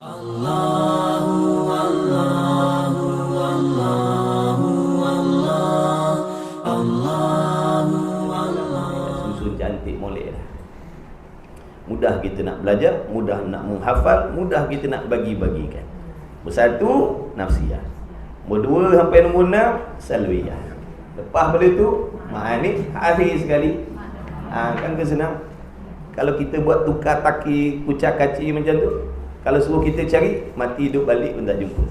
Allahu Allahu Allahu Allah Allahu Allah. Susun cantik molek dah. Mudah kita nak belajar, mudah nak menghafal, mudah kita nak bagi-bagikan. Bersatu, nafsiyah. Nombor 2 sampai nombor 6, salwiyah. Lepas pada tu, ma'ani, akhir sekali. Kan kesenang. Kalau kita buat tukar taki, kucak kaci macam tu, kalau suruh kita cari, mati hidup balik pun tak jumpa.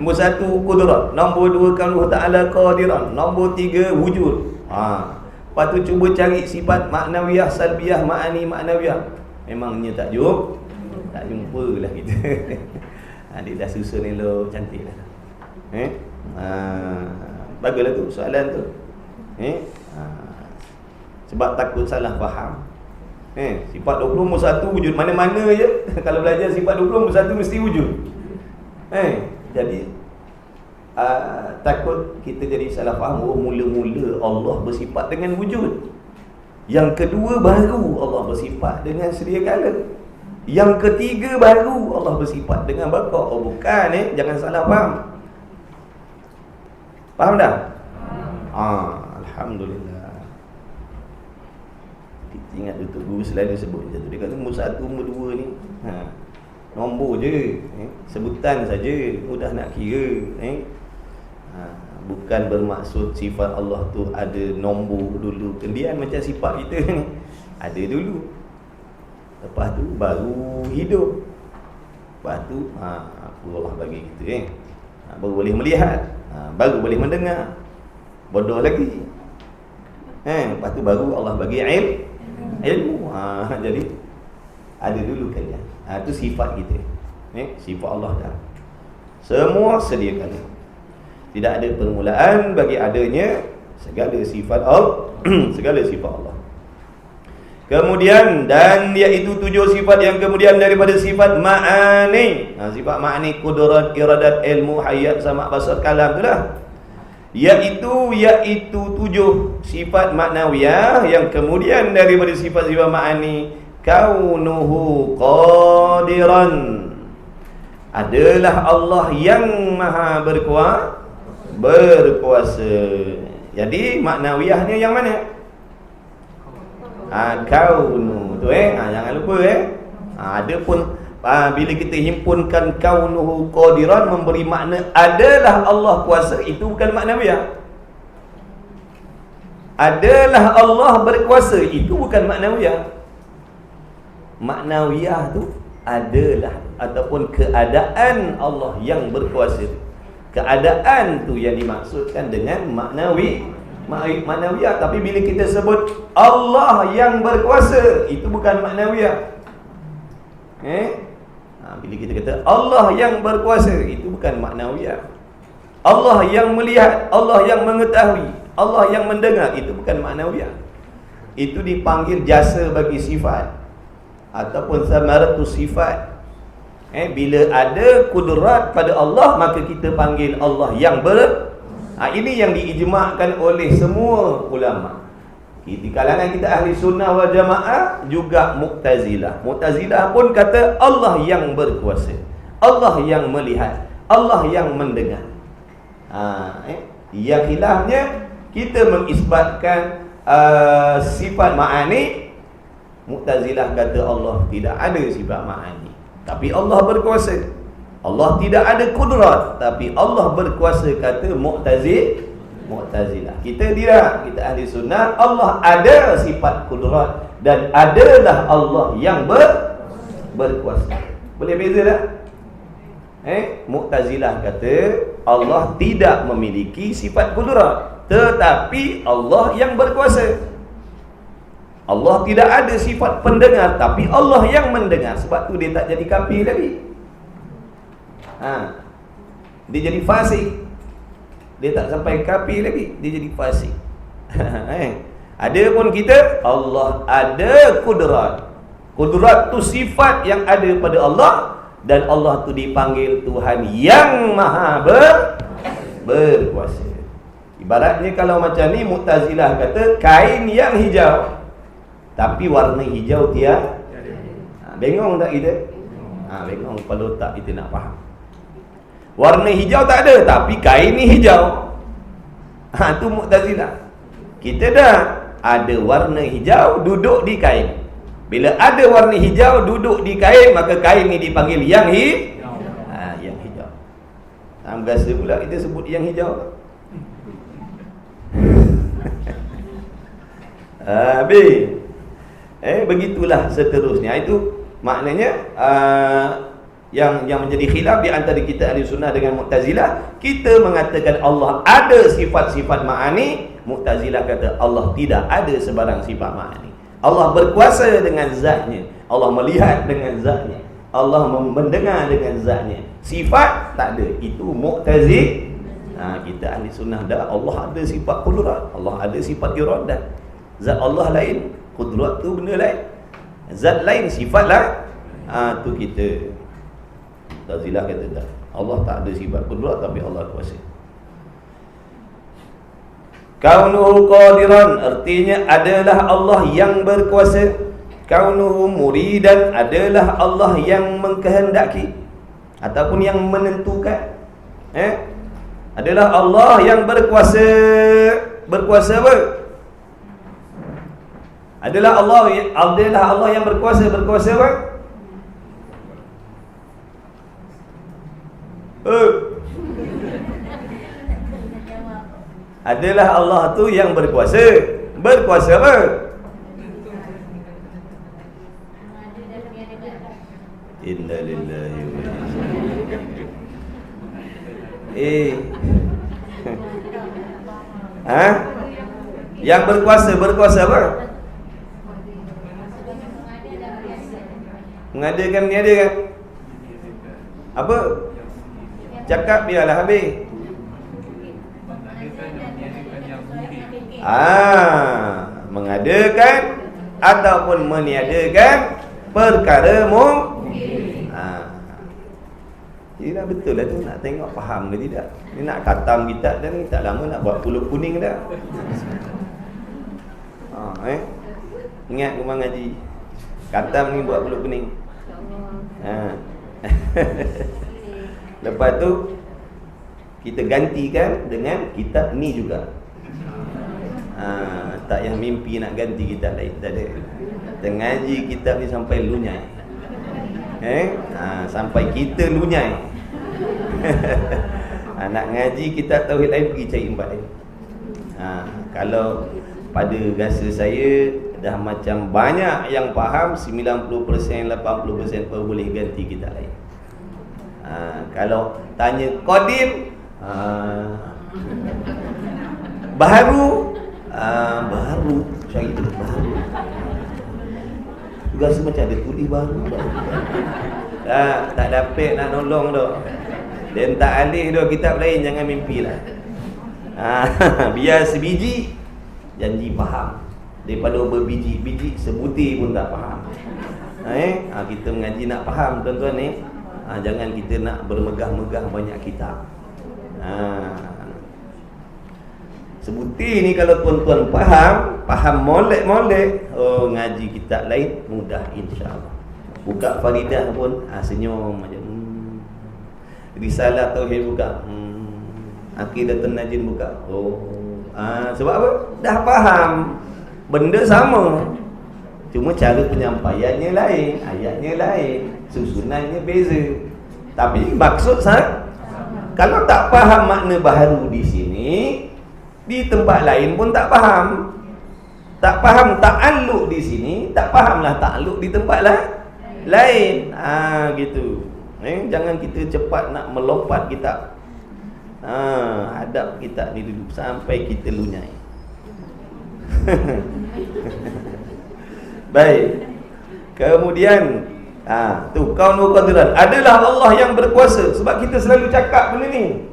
Nombor 1, kudrat. Nombor 2, kalau ta'ala qadiran. Nombor 3, wujud. Lepas tu cuba cari sifat maknawiyah, salbiyah, ma'ani, maknawiyah. Memangnya tak jumpa. Tak jumpa lah kita. Dia dah susun elok, cantik lah. Baguslah tu soalan tu. Sebab takut salah faham. Sifat 21 wujud mana-mana je. Kalau belajar sifat 21 mesti wujud. Jadi takut kita jadi salah faham. Mula-mula Allah bersifat dengan wujud. Yang kedua baru Allah bersifat dengan sedia kala. Yang ketiga baru Allah bersifat dengan baqa. Bukan jangan salah faham. Faham dah? Alhamdulillah. Kita ingat Datuk Guru selalu sebut macam tu. Dia kata nombor 1, nombor 2 ni nombor je, sebutan saja, mudah nak kira. Bukan bermaksud sifat Allah tu ada nombor dulu. Kemudian macam sifat kita ni ada dulu, lepas tu baru hidup. Lepas tu Allah bagi kita baru boleh melihat, baru boleh mendengar, bodoh lagi. Lepas tu baru Allah bagi ilmu. Jadi ada dulu kan ya. Itu sifat kita. Sifat Allah dah. Semua sediakan. Tidak ada permulaan bagi adanya segala sifat Allah. Segala sifat Allah. Kemudian, dan iaitu 7 sifat yang kemudian daripada sifat ma'ani. Sifat ma'ani, kudrat, iradat, ilmu, hayat, sama, basar, kalam tu lah. Iaitu 7 sifat maknawiyah yang kemudian daripada sifat-sifat ma'ani, kaunuhu qadiran, adalah Allah yang maha berkuasa. Jadi maknawiyahnya yang mana? Kaunu tu jangan lupa ada pun bila kita himpunkan kaunuhu qadiran memberi makna adalah Allah kuasa, itu bukan maknawiyah. Adalah Allah berkuasa, itu bukan maknawiyah. Maknawiyah tu adalah ataupun keadaan Allah yang berkuasa. Keadaan tu yang dimaksudkan dengan maknawiyah. Tapi bila kita sebut Allah yang berkuasa, itu bukan maknawiyah. Bila kita kata Allah yang berkuasa, itu bukan maknawiyah. Allah yang melihat, Allah yang mengetahui, Allah yang mendengar, itu bukan maknawiyah. Itu dipanggil jasa bagi sifat ataupun samaratus sifat. Bila ada kudrat pada Allah, maka kita panggil Allah yang ini yang diijma'kan oleh semua ulama. Di kalangan kita ahli sunnah wal jamaah, juga Mu'tazilah. Mu'tazilah pun kata Allah yang berkuasa, Allah yang melihat, Allah yang mendengar. Yang khilafnya, kita mengisbatkan sifat ma'ani. Mu'tazilah kata Allah tidak ada sifat ma'ani, tapi Allah berkuasa. Allah tidak ada kudrat, tapi Allah berkuasa, kata Mu'tazilah. Kita tidak, kita ahli sunnah, Allah ada sifat kudrat dan adalah Allah yang berkuasa. Boleh beza tak? Mu'tazilah kata Allah tidak memiliki sifat kudrat, tetapi Allah yang berkuasa. Allah tidak ada sifat pendengar, tapi Allah yang mendengar. Sebab tu dia tak jadi kafir lagi. Dia jadi fasik. Dia tak sampai kafir lagi, dia jadi fasik. Ada pun kita, Allah ada kudrat. Kudrat tu sifat yang ada pada Allah, dan Allah tu dipanggil Tuhan yang maha berkuasa. Ibaratnya kalau macam ni, Mu'tazilah kata kain yang hijau, tapi warna hijau tiada. Bengong tak kita? Bengong kepala otak kita nak faham. Warna hijau tak ada, tapi kain ni hijau. Tu Mu'tazilah. Kita dah ada warna hijau duduk di kain. Bila ada warna hijau duduk di kain, maka kain ni dipanggil yang yang hijau. Biasa pula kita sebut yang hijau. Begitulah seterusnya. Itu maknanya yang menjadi khilaf di antara kita ahli sunnah dengan Mu'tazilah. Kita mengatakan Allah ada sifat-sifat ma'ani, Mu'tazilah kata Allah tidak ada sebarang sifat ma'ani. Allah berkuasa dengan zatnya, Allah melihat dengan zatnya, Allah mendengar dengan zatnya. Sifat tak ada, itu Mu'tazilah. Kita ahli sunnah dah, Allah ada sifat qudrat, Allah ada sifat iradat. Zat Allah lain, qudrat tu benda lain, zat lain, sifat lain. Tu kita Mu'tazilah kata tak, Allah tak ada sifat qudrat, tapi Allah kuasa. Kaunuhu qadiran, artinya adalah Allah yang berkuasa. Kaunuhu muridan, adalah Allah yang mengkehendaki ataupun yang menentukan. Adalah Allah yang berkuasa. Berkuasa apa? Adalah Allah yang berkuasa. Berkuasa apa? Adalah Allah tu yang berkuasa. Berkuasa apa? Inna lillahi wa inna Yang berkuasa. Berkuasa apa? Mengadakan, meniadakan. Apa? Cakap biarlah habis. Mengadakan ataupun meniadakan perkara mungkin. Jadi dah betul lah tu, nak tengok faham ke tidak. Ni nak khatam kitab dah ni, tak lama nak buat pulut kuning dah. Ingat rumah ngaji, khatam ni buat pulut kuning. Lepas tu kita gantikan dengan kitab ni juga. Tak yang mimpi nak ganti kitab lain, tak ada. Kita ngaji kitab ni sampai lunyai. Sampai kita lunyai. Nak ngaji kitab tauhid lain, pergi cari tempat lain. Kalau pada rasa saya dah macam banyak yang faham, 90%, 80% pun boleh ganti kitab lain. Kalau tanya qadim, baru cari dulu baru. Rasa macam ada tulis baru. Tak dapat nak nolong dah. Dan tak alih dah kitab lain, jangan mimpilah. Biar sebiji janji faham, daripada berbiji-biji sebutir pun tak faham. Kita mengaji nak faham tuan-tuan ni. Jangan kita nak bermegah-megah banyak kitab. Sebutir ni kalau tuan-tuan faham molek-molek, ngaji kitab lain mudah insya-Allah. Buka Faridah pun senyum macam Risalah Tauhid buka, Aqidatun Najin buka. Sebab apa? Dah faham. Benda sama, cuma cara penyampaiannya lain, ayatnya lain, susunannya beza, tapi maksud sama. Kalau tak faham makna baharu di sini, di tempat lain pun tak faham. Tak faham ta'alluq di sini, tak fahamlah ta'alluq di tempat lain. Gitu. Jangan kita cepat nak melompat kitab. Hadap kitab ni dulu sampai kita lunyai. Baik. Kemudian tu kaunu qadiran, adalah Allah yang berkuasa. Sebab kita selalu cakap benda ni.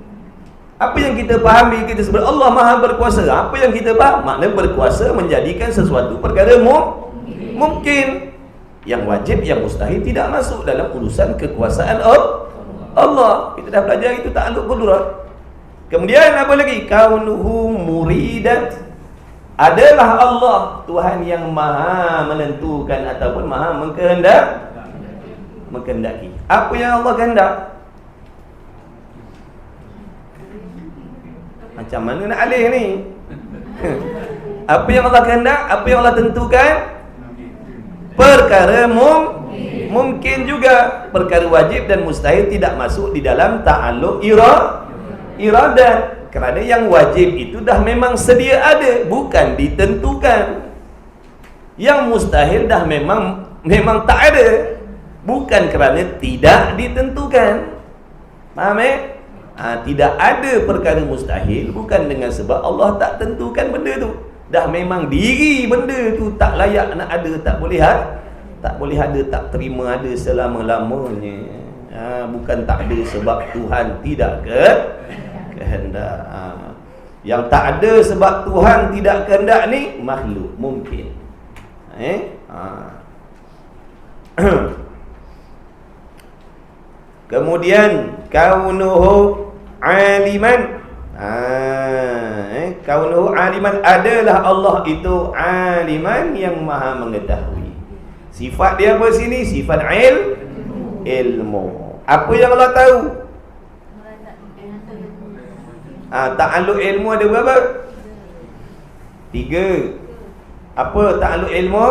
Apa yang kita fahami, kita sebut Allah Maha berkuasa. Apa yang kita faham, makna berkuasa menjadikan sesuatu perkara mungkin. Yang wajib, yang mustahil tidak masuk dalam urusan kekuasaan Allah. Kita dah belajar itu ta'alluq qudrat. Kemudian apa lagi? Kaunuhu muridan, adalah Allah Tuhan yang maha menentukan ataupun maha mengkehendaki. Apa yang Allah kehendak? Macam mana nak alih ni? Apa yang Allah kehendak? Apa yang Allah tentukan? Perkara mungkin juga. Perkara wajib dan mustahil tidak masuk di dalam ta'alluq iradat. Kerana yang wajib itu dah memang sedia ada, bukan ditentukan. Yang mustahil dah memang tak ada, bukan kerana tidak ditentukan. Faham tidak ada perkara mustahil bukan dengan sebab Allah tak tentukan benda tu. Dah memang diri benda tu tak layak nak ada, tak boleh ada, tak terima ada selama-lamanya. Bukan tak ada sebab Tuhan tidak kehendak. Yang tak ada sebab Tuhan tidak kehendak ni makhluk mungkin. Kemudian kaunuhu aliman. Kaunuhu aliman adalah Allah itu aliman yang maha mengetahui. Sifat dia apa sini? Sifat ilmu. Apa yang Allah tahu? Ta'alluq ilmu ada berapa? 3. Apa ta'alluq ilmu?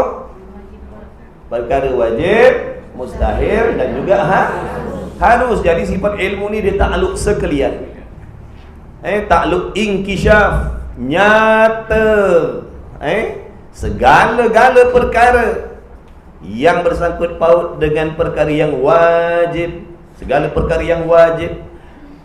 Perkara wajib, mustahil dan juga harus. Jadi sifat ilmu ni dia ta'alluq sekalian. Ta'alluq inkishaf, nyata. Segala-gala perkara yang bersangkut paut dengan perkara yang wajib, segala perkara yang wajib,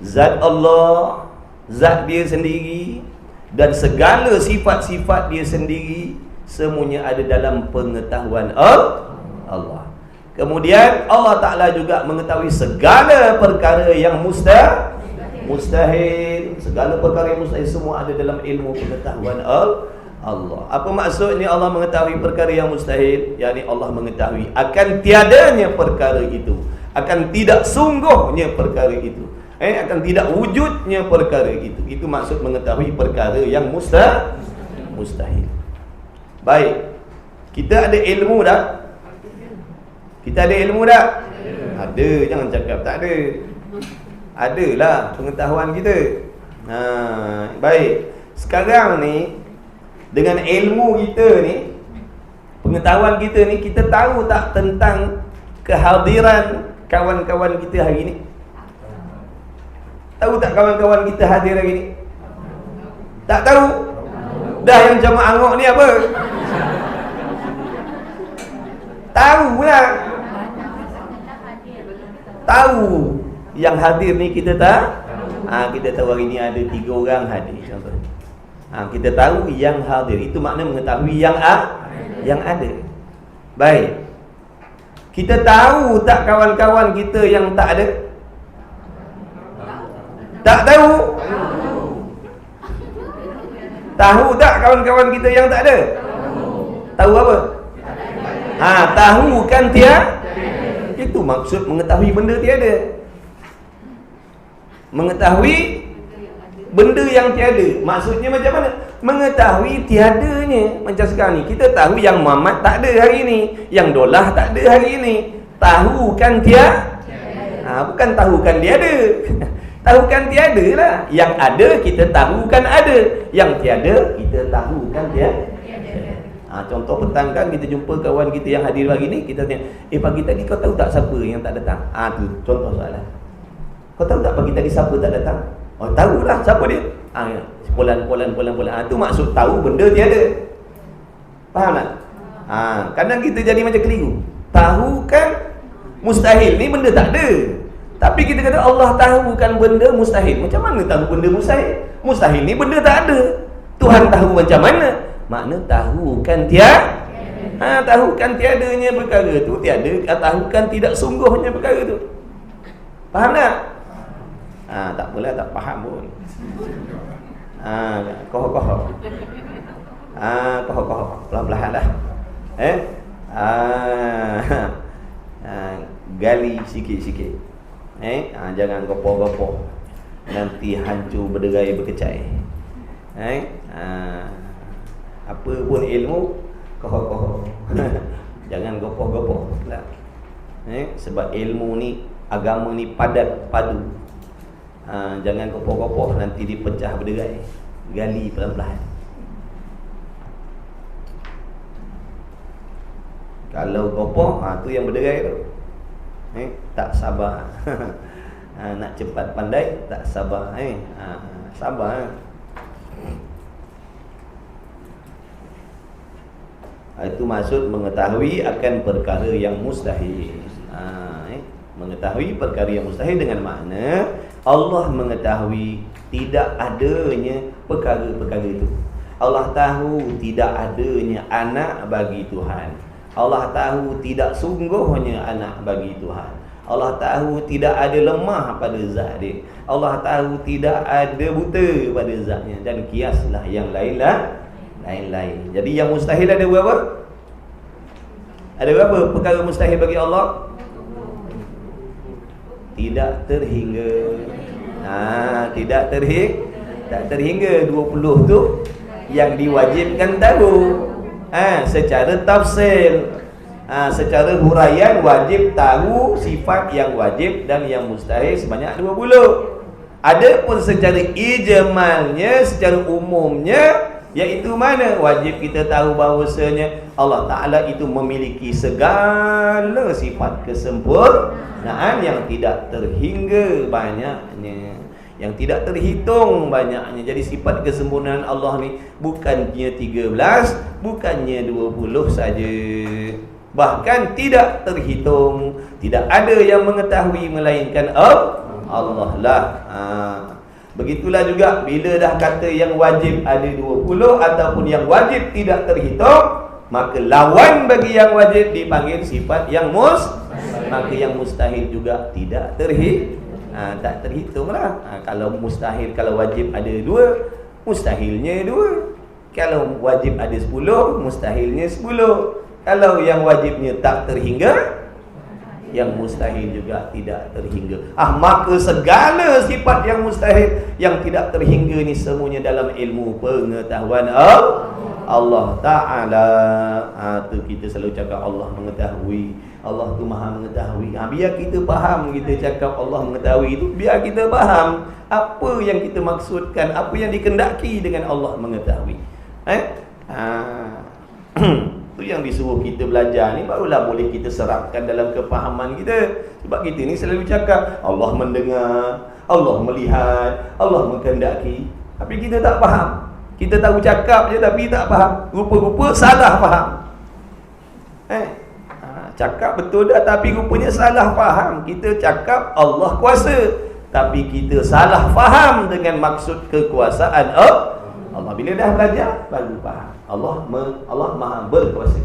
zat Allah, zat dia sendiri, dan segala sifat-sifat dia sendiri, semuanya ada dalam pengetahuan Allah. Kemudian Allah Ta'ala juga mengetahui segala perkara yang mustahil. Segala perkara yang mustahil semua ada dalam ilmu pengetahuan Allah. Apa maksudnya Allah mengetahui perkara yang mustahil? Yakni Allah mengetahui akan tiadanya perkara itu, akan tidak sungguhnya perkara itu, akan tidak wujudnya perkara itu. Itu maksud mengetahui perkara yang mustahil. Baik, kita ada ilmu dah? Kita ada ilmu dah? Ada, jangan cakap tak ada. Adalah pengetahuan kita. Baik, sekarang ni dengan ilmu kita ni, pengetahuan kita ni, kita tahu tak tentang kehadiran kawan-kawan kita hari ni? Tahu tak kawan-kawan kita hadir hari ni? Tak tahu? Dah yang jamaah angok ni apa? Tahu lah. Tahu yang hadir ni kita tak? Kita tahu hari ni ada 3 orang hadir contoh. Kita tahu yang hadir, itu makna mengetahui yang ada. Baik. Kita tahu tak kawan-kawan kita yang tak ada? Tak tahu? Tahu tak kawan-kawan kita yang tak ada? Tahu apa? Tahu kan tiada. Itu maksud mengetahui benda tiada. Mengetahui benda yang tiada. Maksudnya macam mana? Mengetahui tiadanya. Macam sekarang ni, kita tahu yang Muhammad tak ada hari ni, yang Dolah tak ada hari ni. Tahu kan tiada? Bukan tahu kan dia ada. Tahu kan tiada lah. Yang ada kita tahu kan ada, yang tiada kita tahu kan tiada. Contoh petang kan kita jumpa kawan kita yang hadir hari ni, kita tanya, pagi tadi kau tahu tak siapa yang tak datang? Tu contoh soalan. Kau tahu tak pagi tadi siapa tak datang? Tahulah siapa dia. Polan. Tu maksud tahu benda tiada. Faham tak? Kadang kita jadi macam keliru. Tahu kan mustahil ni benda tak ada, tapi kita kata Allah tahu kan benda mustahil. Macam mana tahu benda mustahil? Mustahil ni benda tak ada. Tuhan tahu macam mana? Makna tahu kan tiada. Tahu kan tiadanya perkara tu tiada, tahu kan tidak sungguhnya perkara tu. Faham tak? Tak apalah, tak faham pun. Koh-koh. Koh-koh. Pelan-pelan lah. Gali sikit-sikit. Jangan gopoh-gopoh. Nanti hancur berderai berkecai. Apa pun ilmu, koh-koh. Jangan gopoh-gopoh lah. Sebab ilmu ni Agama ni padat, padu. Jangan kopoh-kopoh nanti dipecah berderai. Gali pelan-pelan. Kalau kopoh, tu yang berderai tu. Tak sabar. Nak cepat pandai, tak sabar. Sabar. Itu maksud mengetahui akan perkara yang mustahil. Mengetahui perkara yang mustahil dengan makna Allah mengetahui tidak adanya perkara-perkara itu. Allah tahu tidak adanya anak bagi Tuhan. Allah tahu tidak sungguhnya anak bagi Tuhan. Allah tahu tidak ada lemah pada zat dia. Allah tahu tidak ada buta pada zatnya. Dan kiaslah yang lain-lain. Jadi yang mustahil ada berapa? Ada berapa perkara mustahil bagi Allah? Tidak terhingga. Tidak terhingga 20 tu yang diwajibkan tahu. Secara tafsir, secara huraian wajib tahu sifat yang wajib dan yang mustahil sebanyak 20. Adapun secara ijmalnya, secara umumnya, iaitu mana? Wajib kita tahu bahawasanya Allah Ta'ala itu memiliki segala sifat kesempurnaan yang tidak terhingga banyaknya, yang tidak terhitung banyaknya. Jadi sifat kesempurnaan Allah ni bukannya 13, bukannya 20 saja, bahkan tidak terhitung. Tidak ada yang mengetahui melainkan Allah lah. Begitulah juga bila dah kata yang wajib ada 20 ataupun yang wajib tidak terhitung, maka lawan bagi yang wajib dipanggil sifat yang maka yang mustahil juga tidak tak terhitung lah. Kalau mustahil, kalau wajib ada 2, mustahilnya 2. Kalau wajib ada 10, mustahilnya 10. Kalau yang wajibnya tak terhingga, yang mustahil juga tidak terhingga. Maka segala sifat yang mustahil, yang tidak terhingga ni semuanya dalam ilmu pengetahuan Allah Ta'ala. Tu kita selalu cakap Allah mengetahui. Allah tu maha mengetahui. Biar kita faham, kita cakap Allah mengetahui itu, biar kita faham apa yang kita maksudkan, apa yang dikendaki dengan Allah mengetahui. Itu yang disuruh kita belajar ni, barulah boleh kita serapkan dalam kefahaman kita. Sebab kita ni selalu cakap Allah mendengar, Allah melihat, Allah menghendaki, tapi kita tak faham. Kita tahu cakap je tapi tak faham. Rupa-rupa salah faham. Cakap betul dah tapi rupanya salah faham. Kita cakap Allah kuasa, tapi kita salah faham dengan maksud kekuasaan Allah. Bila dah belajar baru faham. Allah maha berkuasa.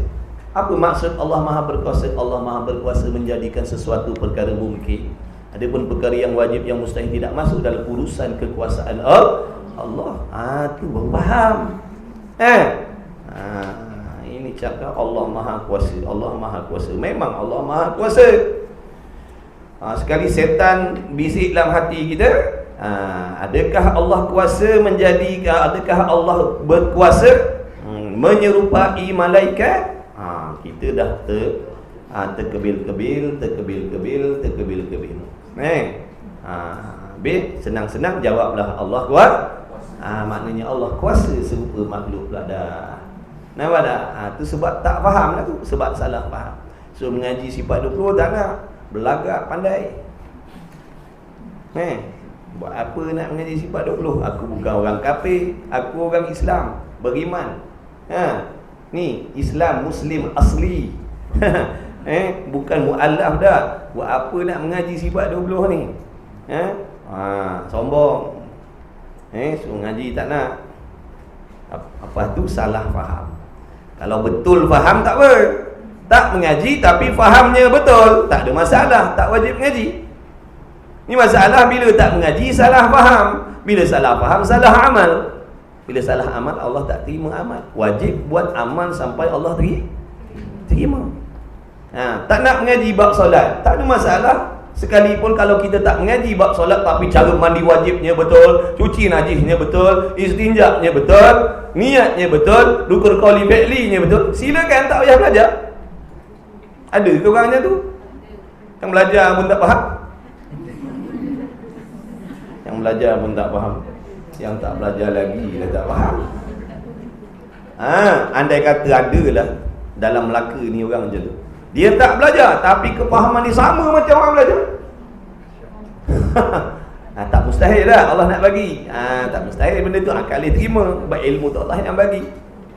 Apa maksud Allah maha berkuasa? Allah maha berkuasa menjadikan sesuatu perkara mungkin. Adapun perkara yang wajib, yang mustahil tidak masuk dalam urusan kekuasaan Allah. Tu baru faham. Ini cakap Allah maha kuasa. Allah maha kuasa. Memang Allah maha kuasa. Sekali setan bisik dalam hati kita, adakah Allah kuasa menjadikan, adakah Allah berkuasa menyerupai malaikat? Kita dah terkebil-kebil. Senang-senang jawablah Allah kuat. Maknanya Allah kuasa serupa makhluk pula dah. Nampak tak? Tu sebab tak faham lah tu, sebab salah faham. So mengaji sifat 20 tak nak, belagak pandai. Buat apa nak mengaji sifat 20? Aku bukan orang kafir, aku orang Islam, beriman. Ni Islam Muslim asli. Bukan mu'allaf dah. Buat apa nak mengaji sifat 20 ni? Sombong. So ngaji tak nak. Apa tu salah faham. Kalau betul faham tak apa. Tak mengaji tapi fahamnya betul, tak ada masalah, tak wajib mengaji. Ni masalah bila tak mengaji salah faham. Bila salah faham salah amal. Bila salah amal Allah tak terima amal. Wajib buat amal sampai Allah terima. Tak nak mengaji bab solat, tak ada masalah. Sekalipun kalau kita tak mengaji bab solat tapi cara mandi wajibnya betul, cuci najisnya betul, istinjaknya betul, niatnya betul, rukun qauli fi'linya betul, silakan, tak payah belajar. Ada ke orangnya tu? Yang belajar pun tak faham. Yang belajar pun tak faham, yang tak belajar lagi dah tak faham. Andai kata adalah dalam Melaka ni orang macam tu, dia tak belajar tapi kefahaman dia sama macam orang belajar. Tak mustahil dah Allah nak bagi. Tak mustahil benda tu, akal dia terima. Sebab ilmu tu Allah yang bagi.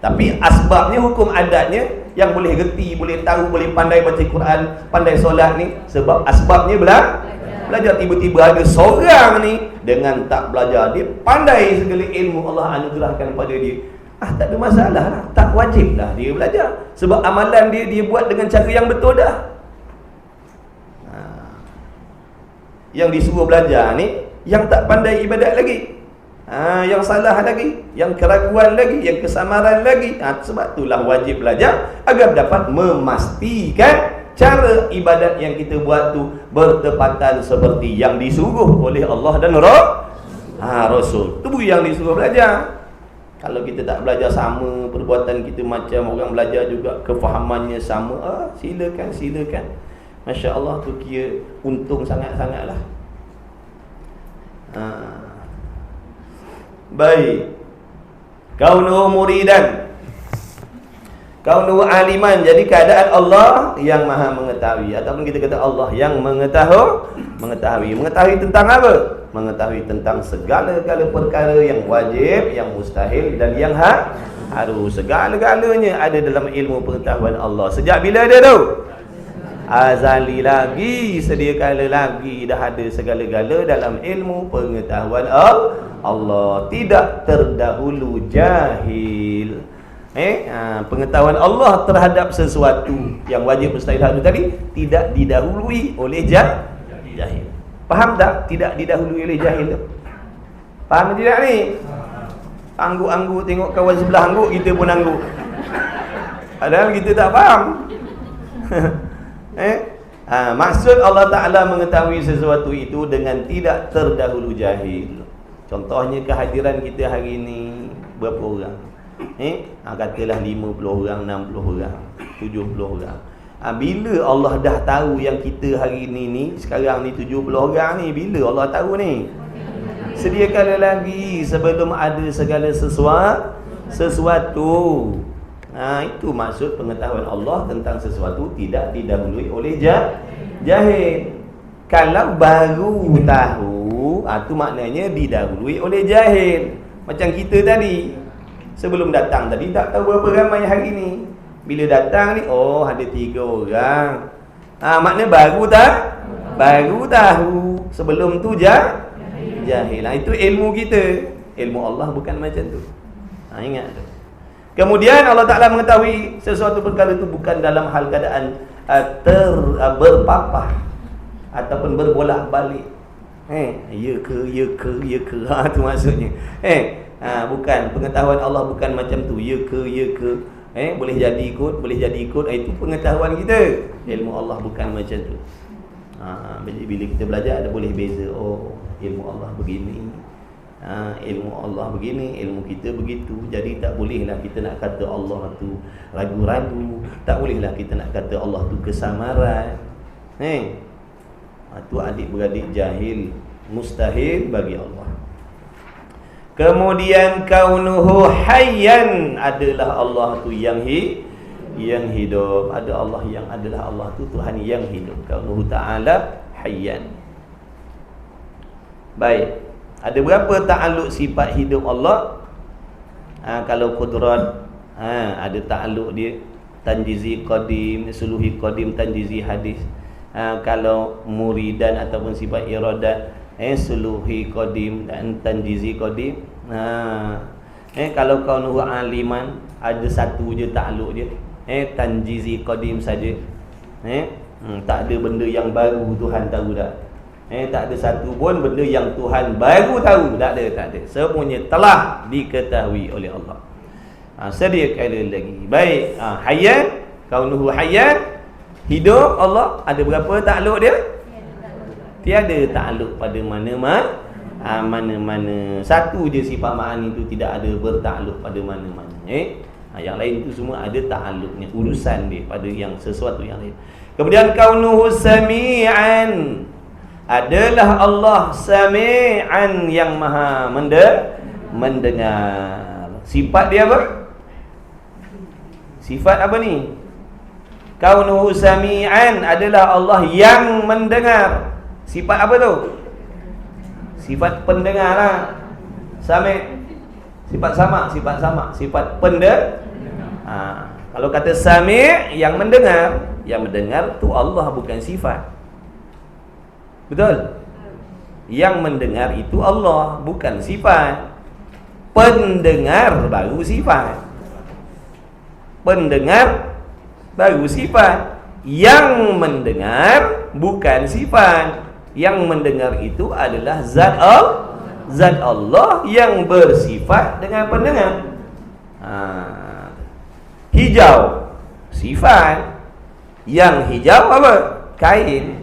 Tapi asbabnya, hukum adatnya, yang boleh reti, boleh tahu, boleh pandai baca Quran, pandai solat ni, sebab asbabnya belajar. Tiba-tiba ada seorang ni dengan tak belajar, dia pandai segala ilmu Allah anugerahkan pada dia. Tak ada masalah lah, tak wajib lah dia belajar. Sebab amalan dia buat dengan cara yang betul dah. Yang disuruh belajar ni yang tak pandai ibadat lagi, yang salah lagi, yang keraguan lagi, yang kesamaran lagi. Sebab itulah wajib belajar agar dapat memastikan cara ibadat yang kita buat tu bertepatan seperti yang disuruh oleh Allah dan Rasul. Itu yang disuruh belajar. Kalau kita tak belajar sama, perbuatan kita macam orang belajar juga, kefahamannya sama, silakan. Masya Allah, tu kira untung sangat-sangat lah. Baik. Kaunuhu muridan, kaunuhu aliman. Jadi keadaan Allah yang maha mengetahui, ataupun kita kata Allah yang mengetahui tentang apa? Mengetahui tentang segala-gala perkara yang wajib, yang mustahil dan yang harus. Segala-galanya ada dalam ilmu pengetahuan Allah. Sejak bila dia tu? Azali lagi, sedia kala lagi dah ada segala-gala dalam ilmu pengetahuan Allah. Tidak terdahulu jahil. Pengetahuan Allah terhadap sesuatu yang wajib mustahil harus tadi tidak didahului oleh jahil. Faham tak? Tidak didahului oleh jahil tu. Faham tidak ni? Angguk-angguk tengok kawan sebelah angguk, kita pun angguk. Padahal kita tak faham. Maksud Allah Ta'ala mengetahui sesuatu itu dengan tidak terdahulu jahil. Contohnya kehadiran kita hari ini berapa orang? Katalah 50 orang, 60 orang, 70 orang. Bila Allah dah tahu yang kita hari ini sekarang ni 70 orang ni, bila Allah tahu ni? Sedia kala lagi sebelum ada segala sesuatu. Itu maksud pengetahuan Allah tentang sesuatu tidak didahului oleh jahil. Kalau baru tahu, itu maknanya didahului oleh jahil. Macam kita tadi, sebelum datang tadi tak tahu berapa ramai hari ni. Bila datang ni, ada 3 orang. Maknanya baru tahu. Sebelum tu jahil. Itu ilmu kita. Ilmu Allah bukan macam tu. Ingat tu. Kemudian Allah Ta'ala mengetahui sesuatu perkara itu bukan dalam hal keadaan berpapah ataupun berbolak-balik. Ya ke tu maksudnya. Bukan, pengetahuan Allah bukan macam tu. Ya ke. Boleh jadi ikut. Itu pengetahuan kita. Ilmu Allah bukan macam tu. Bila kita belajar ada boleh beza. Ilmu Allah begini, ilmu Allah begini, ilmu kita begitu. Jadi tak bolehlah kita nak kata Allah tu ragu-ragu, tak bolehlah kita nak kata Allah tu kesamaran. Tu adik-beradik jahil, mustahil bagi Allah. Kemudian kaunuhu hayyan, adalah Allah tu yang hidup. Ada Allah yang adalah Allah tu Tuhan yang hidup. Kaunuhu ta'ala hayyan. Baik. Ada berapa ta'aluk sifat hidup Allah? Kalau qudrat, ada ta'aluk dia, tanjizi qadim, suluhi qadim, tanjizi hadis. Kalau muridan ataupun sifat iradat, suluhi qadim dan tanjizi qadim. Kalau kaunuhu aliman, ada satu je ta'aluk dia, tanjizi qadim saja. Tak ada benda yang baru Tuhan tahu dah. Tak ada satu pun benda yang Tuhan baru tahu. Tak ada. Semuanya telah diketahui oleh Allah. Sedia kala lagi. Baik. Hayyan, kaunuhu hayyan, hidup Allah. Ada berapa takluk dia? Tiada takluk pada mana-mana. Satu je sifat ma'ani itu tidak ada bertakluk pada mana-mana. Yang lain itu semua ada takluknya, urusan dia pada yang sesuatu yang lain. Kemudian kaunuhu sami'an, adalah Allah Sami'an, yang maha mendengar. Sifat dia apa? Sifat apa ni? Kaunuhu Sami'an, adalah Allah yang mendengar. Sifat apa tu? Sifat pendengar lah. Sami', sifat sama. Sifat pendengar. Kalau kata Sami', yang mendengar tu Allah, bukan sifat. Betul? Yang mendengar itu Allah, bukan sifat. Pendengar baru sifat. Pendengar baru sifat. Yang mendengar bukan sifat. Yang mendengar itu adalah zat Allah yang bersifat dengan pendengar. Hijau sifat. Yang hijau apa? Kain.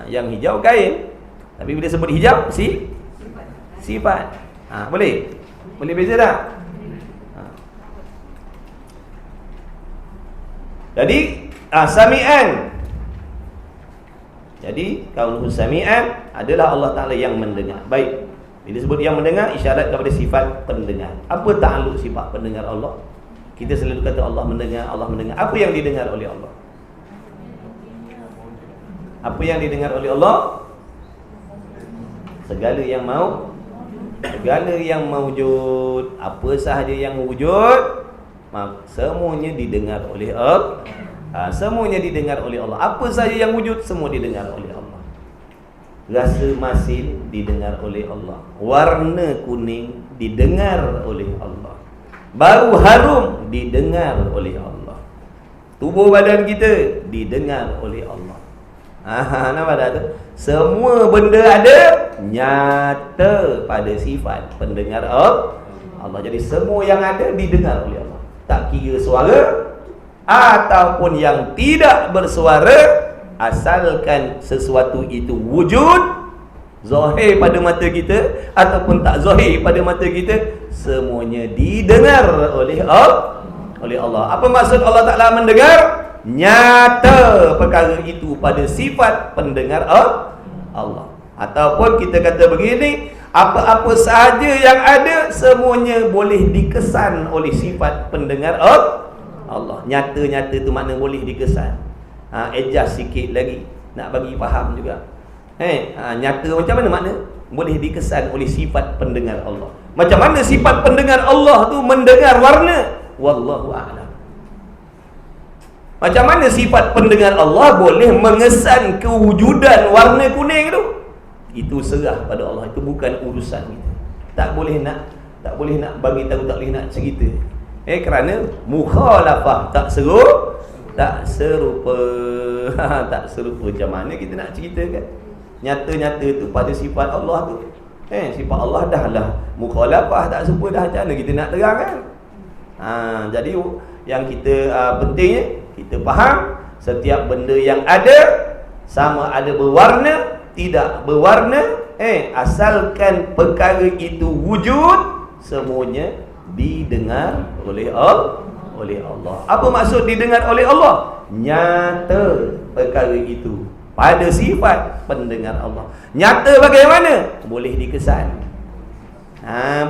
Yang hijau kain. Tapi bila sebut hijau sifat. Boleh beza tak? Jadi Sami'an. Jadi kaunuhu Sami'an, adalah Allah Ta'ala yang mendengar. Baik, bila sebut yang mendengar, isyarat kepada sifat pendengar. Apa takluk sifat pendengar Allah? Kita selalu kata Allah mendengar. Apa yang didengar oleh Allah? Apa yang didengar oleh Allah? Segala yang mawujud, apa sahaja yang wujud, semuanya didengar oleh Allah. Semuanya didengar oleh Allah. Apa sahaja yang wujud, semua didengar oleh Allah. Rasa masin didengar oleh Allah. Warna kuning didengar oleh Allah. Bau harum didengar oleh Allah. Tubuh badan kita didengar oleh Allah. Nampak tak tu? Semua benda ada nyata pada sifat pendengar Allah. Jadi semua yang ada didengar oleh Allah. Tak kira suara ataupun yang tidak bersuara, asalkan sesuatu itu wujud, zahir pada mata kita ataupun tak zahir pada mata kita, semuanya didengar oleh Allah. Apa maksud Allah Ta'ala mendengar? Nyata perkara itu pada sifat pendengar Allah. Ataupun kita kata begini, apa-apa sahaja yang ada, semuanya boleh dikesan oleh sifat pendengar Allah. Nyata-nyata tu makna boleh dikesan. Adjust sikit lagi nak bagi faham juga. Nyata macam mana makna? Boleh dikesan oleh sifat pendengar Allah. Macam mana sifat pendengar Allah tu mendengar warna? Wallahu a'lam. Macam mana sifat pendengar Allah boleh mengesan kewujudan warna kuning tu? Itu serah pada Allah. Itu bukan urusan kita. Tak boleh nak bagi tahu, tak boleh nak cerita. Kerana mukhalafah, tak serupa. Tak serupa macam mana kita nak ceritakan? Nyata-nyata tu pada sifat Allah tu. Sifat Allah dah lah mukhalafah, tak serupa dah, macam mana kita nak terangkan? Jadi yang kita pentingnya kita faham setiap benda yang ada, sama ada berwarna tidak berwarna, asalkan perkara itu wujud, semuanya didengar oleh Allah. Apa maksud didengar oleh Allah? Nyata perkara itu pada sifat pendengar Allah. Nyata bagaimana? Boleh dikesan.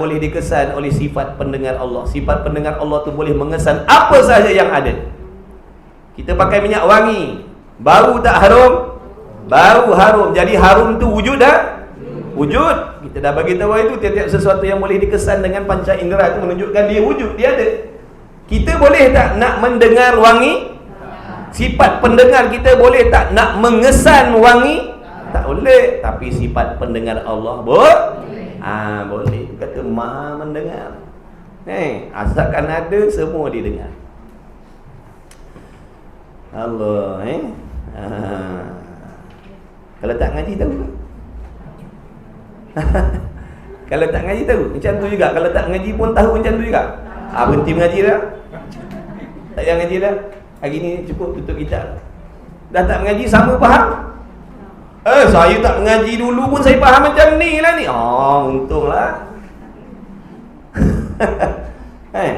Boleh dikesan oleh sifat pendengar Allah. Sifat pendengar Allah tu boleh mengesan apa sahaja yang ada. Kita pakai minyak wangi, bau tak harum? Bau harum. Jadi harum tu wujud dah? Wujud. Kita dah bagi tahu itu, tiap-tiap sesuatu yang boleh dikesan dengan panca indera itu menunjukkan dia wujud, dia ada. Kita boleh tak nak mendengar wangi? Sifat pendengar kita boleh tak nak mengesan wangi? Tak boleh. Tapi sifat pendengar Allah boleh. Kata maha mendengar. Asalkan ada, semua didengar. Allah. Kalau tak ngaji tahu ke? Kalau tak ngaji tahu macam tu juga. Kalau tak ngaji pun tahu macam tu juga. Berhenti mengaji dah. Tak payah ngaji dah. Hari ni cukup tutup kitab. Dah tak mengaji, sama faham. Saya tak mengaji dulu pun saya faham macam ni lah ni. Untunglah.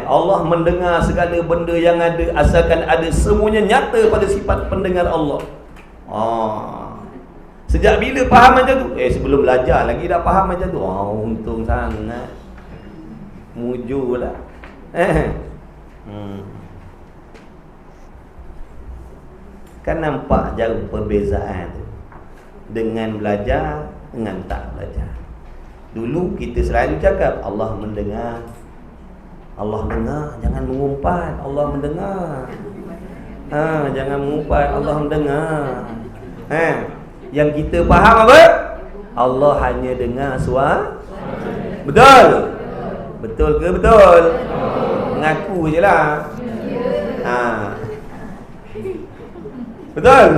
Allah mendengar segala benda yang ada, asalkan ada, semuanya nyata pada sifat pendengar Allah. Sejak bila faham macam tu? Sebelum belajar lagi dah faham macam tu. Untung sangat. Mujur lah. Kan nampak jauh perbezaan tu dengan belajar dengan tak belajar. Dulu kita selalu cakap Allah mendengar. Allah dengar, jangan mengumpat. Allah mendengar. Jangan mengumpat, Allah mendengar. Yang kita faham apa? Allah hanya dengar suara. Betul? Betul ke betul? Mengaku je lah. Betul?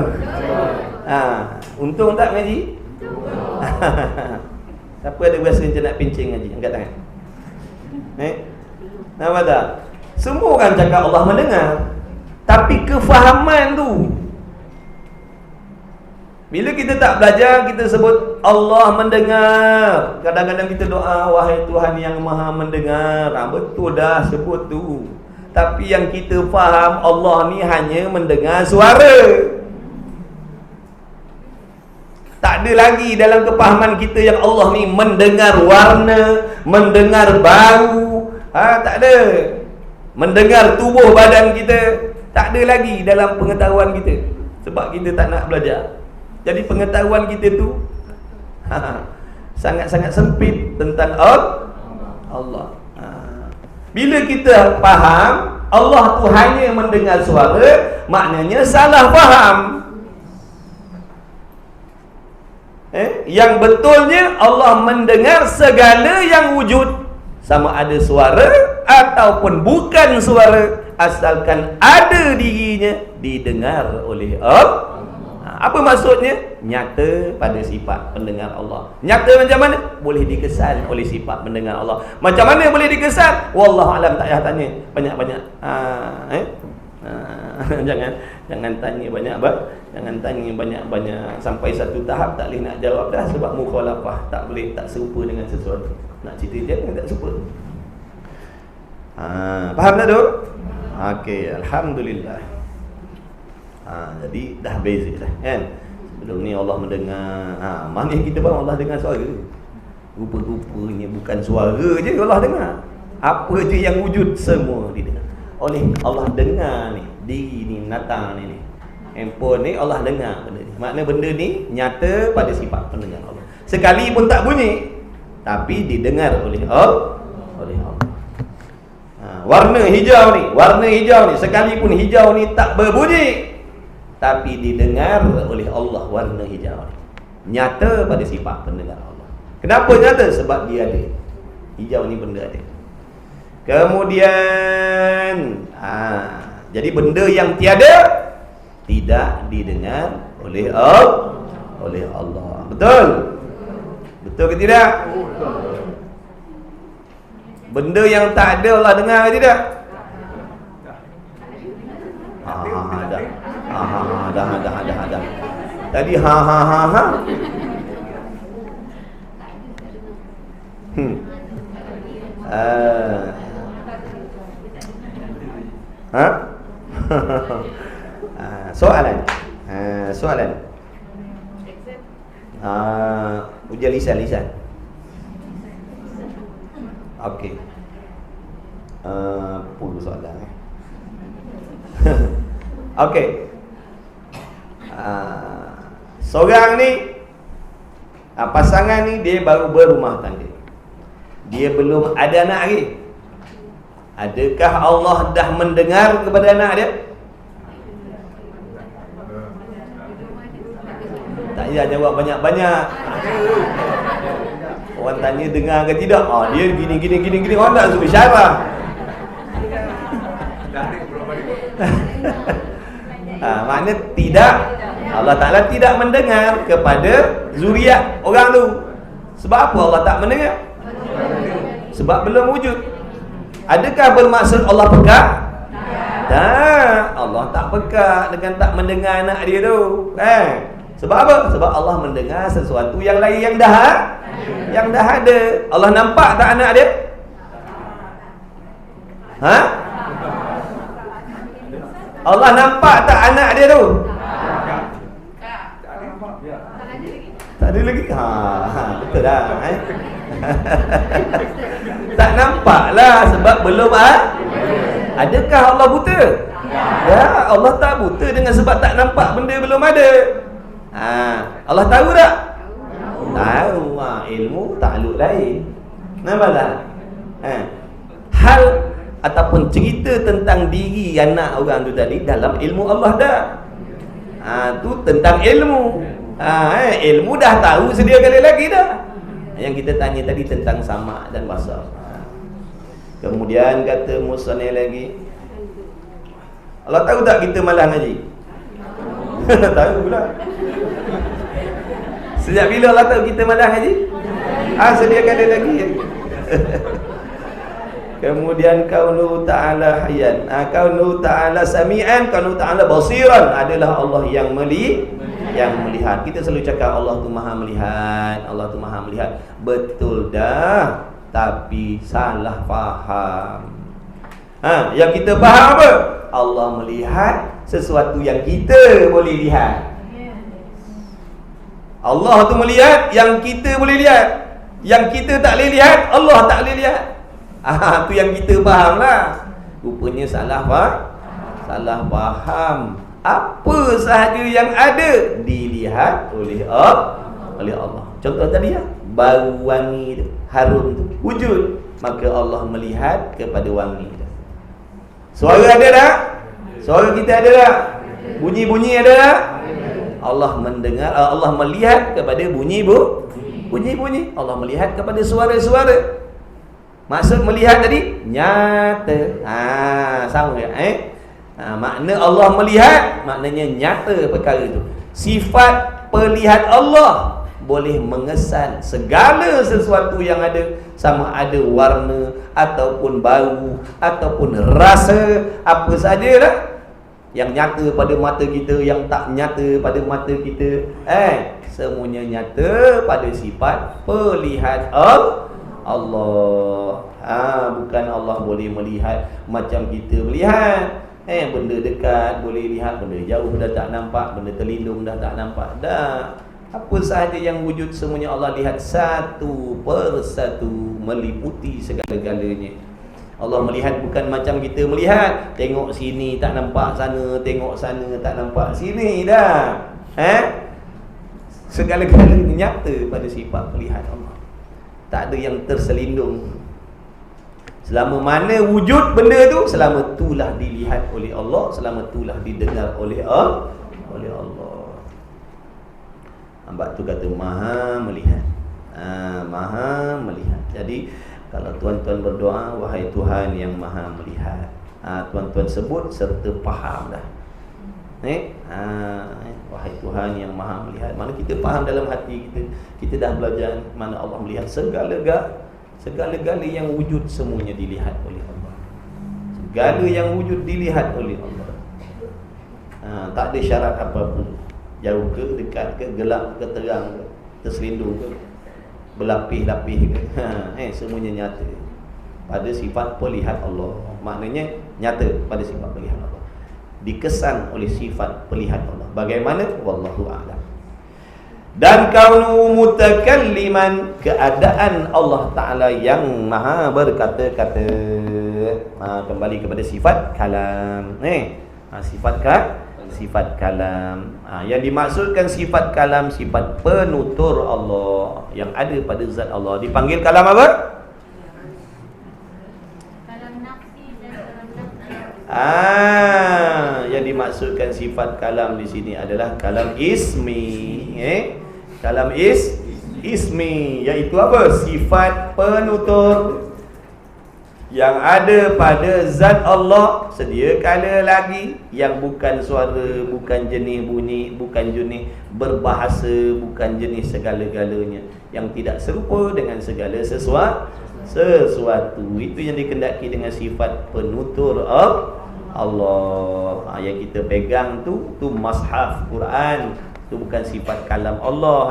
Untung tak ngaji? Siapa ada biasa macam nak pincing ngaji? Angkat tangan. Nampak tak? Semua orang cakap Allah mendengar, tapi kefahaman tu, bila kita tak belajar, kita sebut Allah mendengar. Kadang-kadang kita doa, wahai Tuhan yang maha mendengar. Betul dah sebut tu. Tapi yang kita faham, Allah ni hanya mendengar suara. Tak ada lagi dalam kepahaman kita yang Allah ni mendengar warna, mendengar bau. Tak ada. Mendengar tubuh badan kita. Tak ada lagi dalam pengetahuan kita. Sebab kita tak nak belajar. Jadi pengetahuan kita tu sangat-sangat sempit tentang Allah. Bila kita faham Allah tu hanya mendengar suara, maknanya salah faham. Yang betulnya Allah mendengar segala yang wujud, sama ada suara ataupun bukan suara, asalkan ada dirinya didengar oleh Allah. Apa maksudnya? Nyata pada sifat pendengar Allah. Nyata macam mana? Boleh dikesan oleh sifat pendengar Allah. Macam mana boleh dikesan? Wallahu alam, tak payah tanya banyak-banyak. Jangan tanya banyak-banyak. Jangan tanya banyak-banyak sampai satu tahap tak boleh nak jawab dah, sebab mukhalafah, tak boleh, tak serupa dengan sesuatu. Nak cerita dia tak serupa. Faham tak tu? Okey, alhamdulillah. Jadi dah beza dah kan. Sebelum ni Allah mendengar. Mana yang kita faham Allah dengar suara? Rupa-rupanya bukan suara je Allah dengar. Apa je yang wujud semua didengar oleh Allah. Dengar ni, diri ni, binatang ni, handphone ni, Allah dengar benda ni. Makna benda ni nyata pada sifat pendengar Allah. Sekali pun tak bunyi, tapi didengar oleh Allah. Warna hijau ni sekalipun hijau ni tak berbunyi, tapi didengar oleh Allah. Warna hijau ni nyata pada sifat pendengar Allah. Kenapa nyata? Sebab dia ada. Hijau ni benda ada. Kemudian jadi benda yang tiada tidak didengar oleh Allah. Betul? Betul ke tidak? Benda yang tak ada Allah dengar ke tidak? Dah. Tadi Soalan. Ujian lisan. Okey. Apa soalan Okey. Seorang ni, pasangan ni, dia baru berumah tangga. Dia belum ada anak lagi. Adakah Allah dah mendengar kepada anak dia? Tak payah jawab banyak-banyak. Orang tanya dengar ke tidak? Dia gini. Orang tak suruh syarah. Makna tidak, Allah Ta'ala tidak mendengar kepada zuriat orang tu. Sebab apa Allah tak mendengar? Sebab belum wujud. Adakah bermaksud Allah pekak? Tak, Allah tak pekak dengan tak mendengar anak dia tu. Sebab apa? Sebab Allah mendengar sesuatu yang lain yang dah ada. Allah nampak tak anak dia? Allah nampak tak anak dia tu? Ada lagi? Betul dah. Tak nampak lah sebab belum Adakah Allah buta? Ya, Allah tak buta dengan sebab tak nampak benda belum ada. Allah tahu tak? Tahu. Ilmu takluk lain. Nampak tak? Hal ataupun cerita tentang diri anak orang tu tadi dalam ilmu Allah dah. Tu tentang ilmu. Ilmu dah tahu sedia kali lagi dah. Yang kita tanya tadi tentang sama' dan basar. Kemudian kata musannif lagi, Allah tahu tak kita malas ngaji? Tahu pula. Sejak bila Allah tahu kita malas ngaji? Sedia kali lagi. Kemudian kaunu ta'ala hayyan, kaunu ta'ala sami'an, kaunu ta'ala basiran, adalah Allah yang melihat. Kita selalu cakap Allah tu maha melihat, Allah tu maha melihat. Betul dah, tapi salah faham. Yang kita faham apa? Allah melihat sesuatu yang kita boleh lihat. Allah tu melihat yang kita boleh lihat. Yang kita tak boleh lihat, Allah tak boleh lihat. Tu yang kita faham lah. Rupanya salah faham. Apa sahaja yang ada dilihat oleh Allah. Contoh tadi bau wangi tu, harum tu wujud, maka Allah melihat kepada wangi tu. Suara ada tak? Suara kita ada tak? Bunyi-bunyi ada tak? Allah mendengar, Allah melihat kepada bunyi-bunyi. Allah melihat kepada suara-suara. Maksud melihat tadi nyata. Sama tak? Makna Allah melihat, maknanya nyata perkara itu. Sifat pelihat Allah boleh mengesan segala sesuatu yang ada, sama ada warna ataupun bau ataupun rasa, apa sajalah yang nyata pada mata kita, yang tak nyata pada mata kita, semuanya nyata pada sifat pelihat Allah. Bukan Allah boleh melihat macam kita melihat. Benda dekat boleh lihat, benda jauh dah tak nampak, benda terlindung dah tak nampak dah. Apa sahaja yang wujud semuanya Allah lihat satu persatu, meliputi segala-galanya. Allah melihat bukan macam kita melihat, tengok sini tak nampak sana, tengok sana tak nampak sini dah. Segala-galanya nyata pada sifat melihat Allah. Tak ada yang terselindung. Selama mana wujud benda tu, selama itulah dilihat oleh Allah, selama itulah didengar oleh Allah. Hamba tu kata maha melihat. Maha melihat. Jadi kalau tuan-tuan berdoa, wahai Tuhan yang maha melihat, tuan-tuan sebut serta faham dah. Wahai Tuhan yang maha melihat, mana kita faham dalam hati kita. Kita dah belajar mana Allah melihat segala-gala yang wujud semuanya dilihat oleh Allah. Segala yang wujud dilihat oleh Allah. Tak ada syarat apa-apa. Jauh ke, dekat ke, gelap ke, terang ke, terselindung ke, berlapis-lapis ke, semuanya nyata pada sifat pelihat Allah. Maknanya nyata pada sifat pelihat Allah, dikesan oleh sifat pelihat Allah. Bagaimana? Wallahu a'lam. Dan kaunu mutakalliman, keadaan Allah Ta'ala yang maha berkata-kata. Kembali kepada sifat kalam. Sifat kalam. Yang dimaksudkan sifat kalam, sifat penutur Allah yang ada pada zat Allah, dipanggil kalam apa? Kalam nafsi dan kalam Yang dimaksudkan sifat kalam di sini adalah kalam ismi. Kalam ismi, iaitu apa? Sifat penutur yang ada pada zat Allah sedia kala lagi, yang bukan suara, bukan jenis bunyi, bukan jenis berbahasa, bukan jenis segala-galanya, yang tidak serupa dengan segala sesuatu. Itu yang dikendaki dengan sifat penutur Allah. Yang kita pegang tu mushaf Quran. Tu bukan sifat kalam Allah.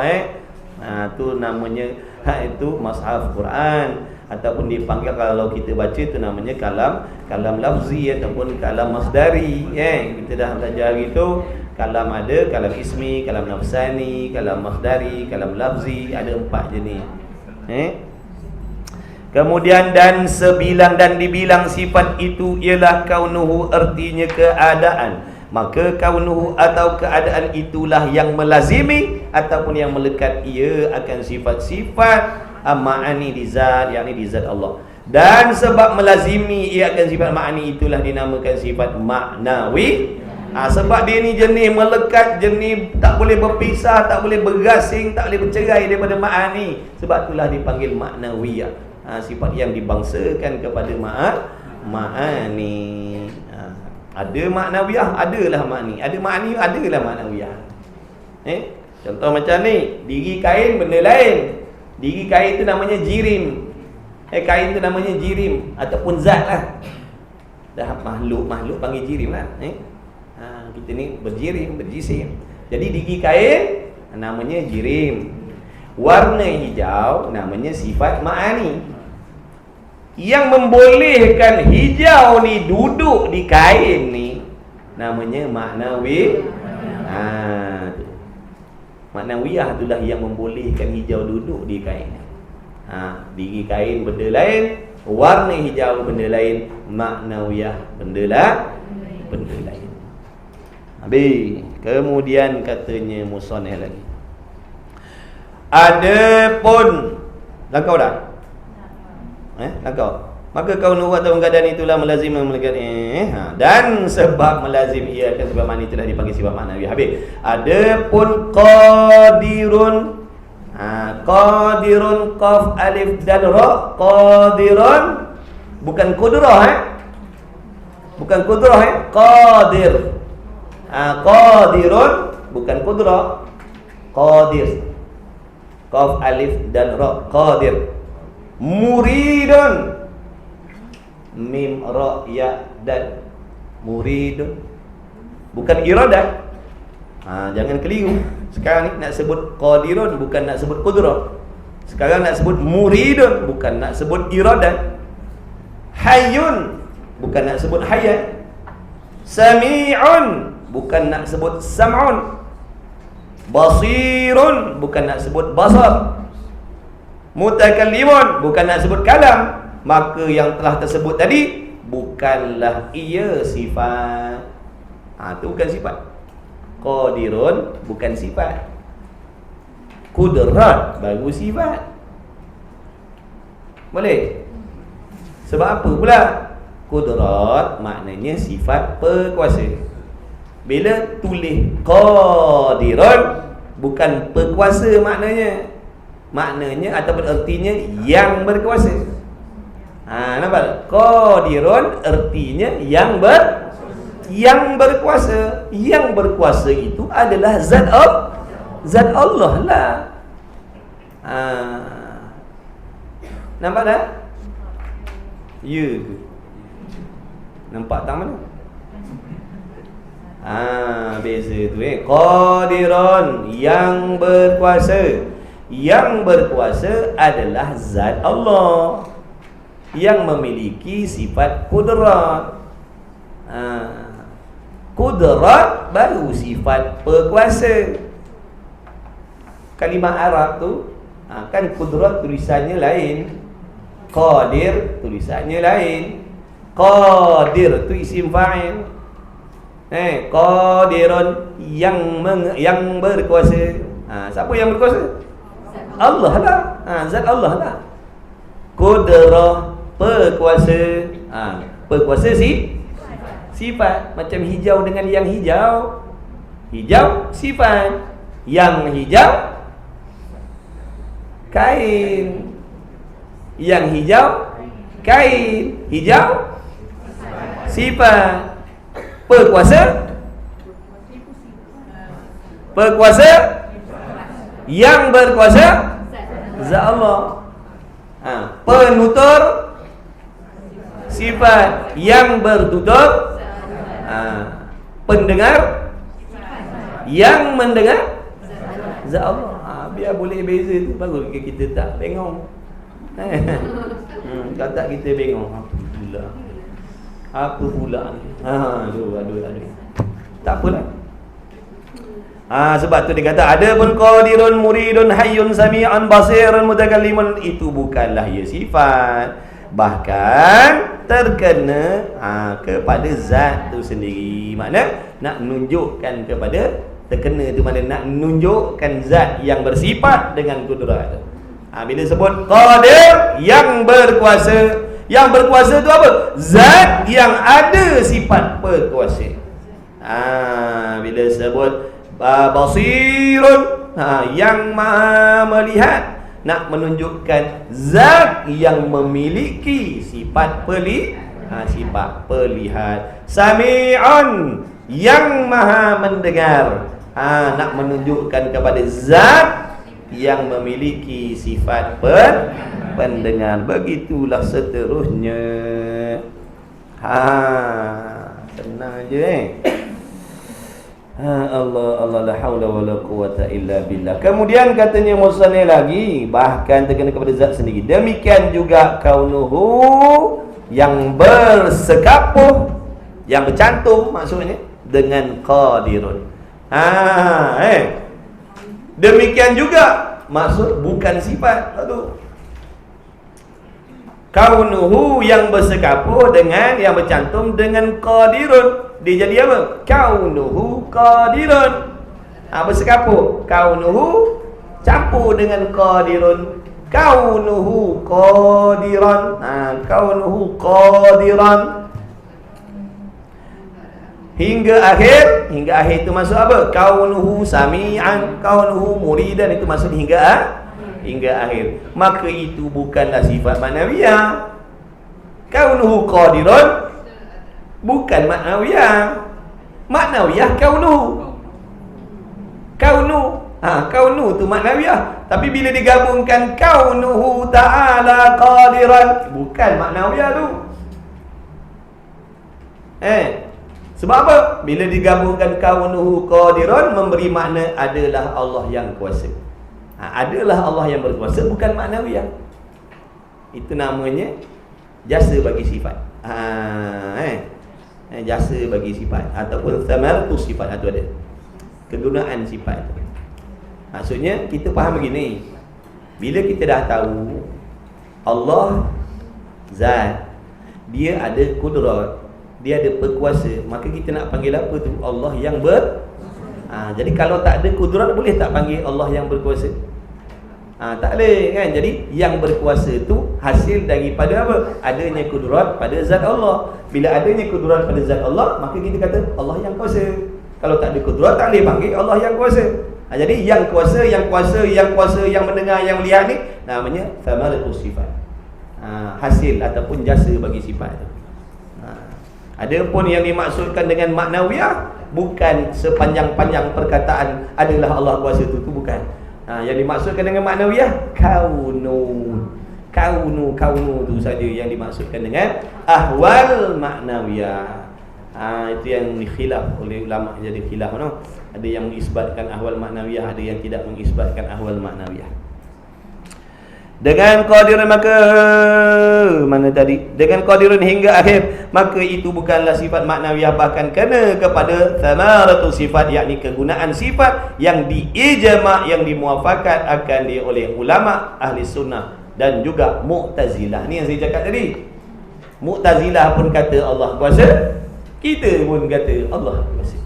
Tu namanya itu mushaf Quran, ataupun dipanggil kalau kita baca tu namanya kalam lafzi ataupun kalam masdari. Kita dah belajar hari tu Kalam ada, kalam ismi, kalam nafsani, kalam makhdari, kalam lafzi, ada 4 jenis. Kemudian dan sebilang dan dibilang sifat itu ialah kaunuhu, artinya keadaan. Maka kaunuhu atau keadaan itulah yang melazimi ataupun yang melekat ia akan sifat-sifat ma'ani di zat, yakni di zat Allah. Dan sebab melazimi ia akan sifat ma'ani itulah dinamakan sifat maknawi. Sebab dia ni jenis melekat, jenis tak boleh berpisah, tak boleh bergasing, tak boleh bercerai daripada ma'ani. Sebab itulah dipanggil maknawiyah. Sifat yang dibangsakan kepada ma'ani. Ada maknawiyah, adalah ma'ani. Ada ma'ani, adalah maknawiyah. Contoh macam ni, diri kain benda lain. Diri kain tu namanya jirim. Kain tu namanya jirim ataupun zat lah. Dah makhluk panggil jirim lah. Kita ni berjirim, berjisim. Jadi diri kain namanya jirim. Warna hijau namanya sifat ma'ani. Yang membolehkan hijau ni duduk di kain ni namanya maknawi. Maknawiyah itulah yang membolehkan hijau duduk di kain. Diri kain benda lain, warna hijau benda lain, maknawiyah benda lain. Habis. Kemudian katanya musannif lagi. Adapun langkau dah? Langkau. Maka kaunu atau keadaan itulah melazim melekat dan sebab melazim ia akan sebab makna itulah dipanggil sifat maknawi. Habis. Adapun qadirun qadirun qaf alif dan ra, qadirun bukan qudrah bukan qudrah qadir. Qadirun bukan qudrah, qadir. Qaf alif dan ra, qadir. Muridun, mim ra ya dan muridun bukan iradah. Jangan keliru. Sekarang ni nak sebut qadirun bukan nak sebut qudrah. Sekarang nak sebut muridun bukan nak sebut iradah. Hayyun bukan nak sebut hayat. Sami'un bukan nak sebut sam'un. Basirun bukan nak sebut basar. Mutakallimun bukan nak sebut kalam. Maka yang telah tersebut tadi bukanlah ia sifat. Itu bukan sifat. Qadirun bukan sifat. Qudrat baru sifat. Boleh? Sebab apa pula? Qudrat maknanya sifat berkuasa. Bila tulis qadirun bukan berkuasa maknanya ataupun artinya yang berkuasa. Nampak? Qadirun artinya yang berkuasa. Yang berkuasa itu adalah zat Allah lah. Nampak tak? Ya ke? Nampak tak mana? Beza tu Qadirun yang berkuasa. Yang berkuasa adalah zat Allah yang memiliki sifat qudrat. Qudrat baru sifat berkuasa. Kalimah Arab tu kan qudrat tulisannya lain, qadir tulisannya lain. Qadir tu isim fa'il. Qadirun yang berkuasa. Siapa yang berkuasa? Allah lah. Zat Allah lah. Qudrah berkuasa. Berkuasa sifat. Macam hijau dengan yang hijau. Hijau sifat. Yang hijau kain. Yang hijau kain. Hijau sifat. Berkuasa yang berkuasa zat Allah. Penutur sifat yang bertutur. Pendengar yang mendengar zat Allah. Biar boleh beza tu baru kita tak bengong. Kalau tak kita bengong. Alhamdulillah. Apa pula ni? Aduh. Tak apalah. Sebab tu dia kata ada pun qadirun, muridun, hayyun, sami'un, basirun, mutakallimun, itu bukanlah ia sifat, bahkan terkena kepada zat tu sendiri. Makna nak menunjukkan kepada, terkena tu mana nak menunjukkan zat yang bersifat dengan kudrat tu. Bila sebut qadir, yang berkuasa. Yang berkuasa tu apa? Zat yang ada sifat berkuasa. Bila sebut basirun, yang maha melihat, nak menunjukkan zat yang memiliki sifat sifat pelihat. Sami'un, yang maha mendengar, nak menunjukkan kepada zat yang memiliki sifat pendengar. Begitulah seterusnya. Senang je Allah la haula wala quwata illa billah. Kemudian katanya musannif lagi, bahkan terkena kepada zat sendiri. Demikian juga kaunuhu, yang bersekapuh, yang bercantum maksudnya dengan qadirun. Demikian juga maksud bukan sifat. Aduh. Kaunuhu, yang bersekapuh dengan, yang bercantum dengan qadirun. Dia jadi apa? Kaunuhu qadirun. Bersekapuh. Kaunuhu campur dengan qadirun. Kaunuhu qadiran. Kaunuhu qadiran. Hingga akhir. Hingga akhir itu maksud apa? Kaunuhu sami'an, kaunuhu muridan, itu maksud hingga akhir. Maka itu bukanlah sifat maknawiyah. Kaunuhu qadiran bukan maknawiyah. Maknawiyah kaunuhu. Kaunu tu maknawiyah. Tapi bila digabungkan kaunuhu ta'ala qadiran, bukan maknawiyah tu. Sebab apa? Bila digabungkan kaunuhu qadiran, memberi makna adalah Allah yang kuasa. Adalah Allah yang berkuasa, bukan maknawiyah. Itu namanya jasa bagi sifat. Jasa bagi sifat ataupun thamaratu sifat, itu ada kegunaan sifat. Maksudnya kita faham begini, bila kita dah tahu Allah zat, dia ada kudrat, dia ada berkuasa, maka kita nak panggil apa tu? Allah yang jadi kalau tak ada kudrat, boleh tak panggil Allah yang berkuasa? Tak boleh kan? Jadi yang berkuasa tu hasil daripada apa? Adanya kudrat pada zat Allah. Bila adanya kudrat pada zat Allah, maka kita kata Allah yang kuasa. Kalau tak ada kudrat, tak boleh panggil Allah yang kuasa. Jadi yang kuasa, yang mendengar, yang melihat ni namanya thamaratu sifat. Hasil ataupun jasa bagi sifat tu. Ada pun yang dimaksudkan dengan maknawiyah, bukan sepanjang-panjang perkataan adalah Allah kuasa tu bukan. Yang dimaksudkan dengan maknawiyah kaunu tu saja yang dimaksudkan dengan ahwal maknawiyah. Itu yang dikhilaf oleh ulama, jadi khilaf no? Ada yang mengisbatkan ahwal maknawiyah, ada yang tidak mengisbatkan ahwal maknawiyah. Dengan qadirun, maka mana tadi? Dengan qadirun hingga akhir, maka itu bukanlah sifat maknawiyah, bahkan kena kepada thamaratu sifat, yakni kegunaan sifat yang diijma', yang dimuafakat akan dia oleh ulama ahli sunnah dan juga Mu'tazilah. Ni yang saya cakap tadi. Mu'tazilah pun kata Allah kuasa, kita pun kata Allah kuasa.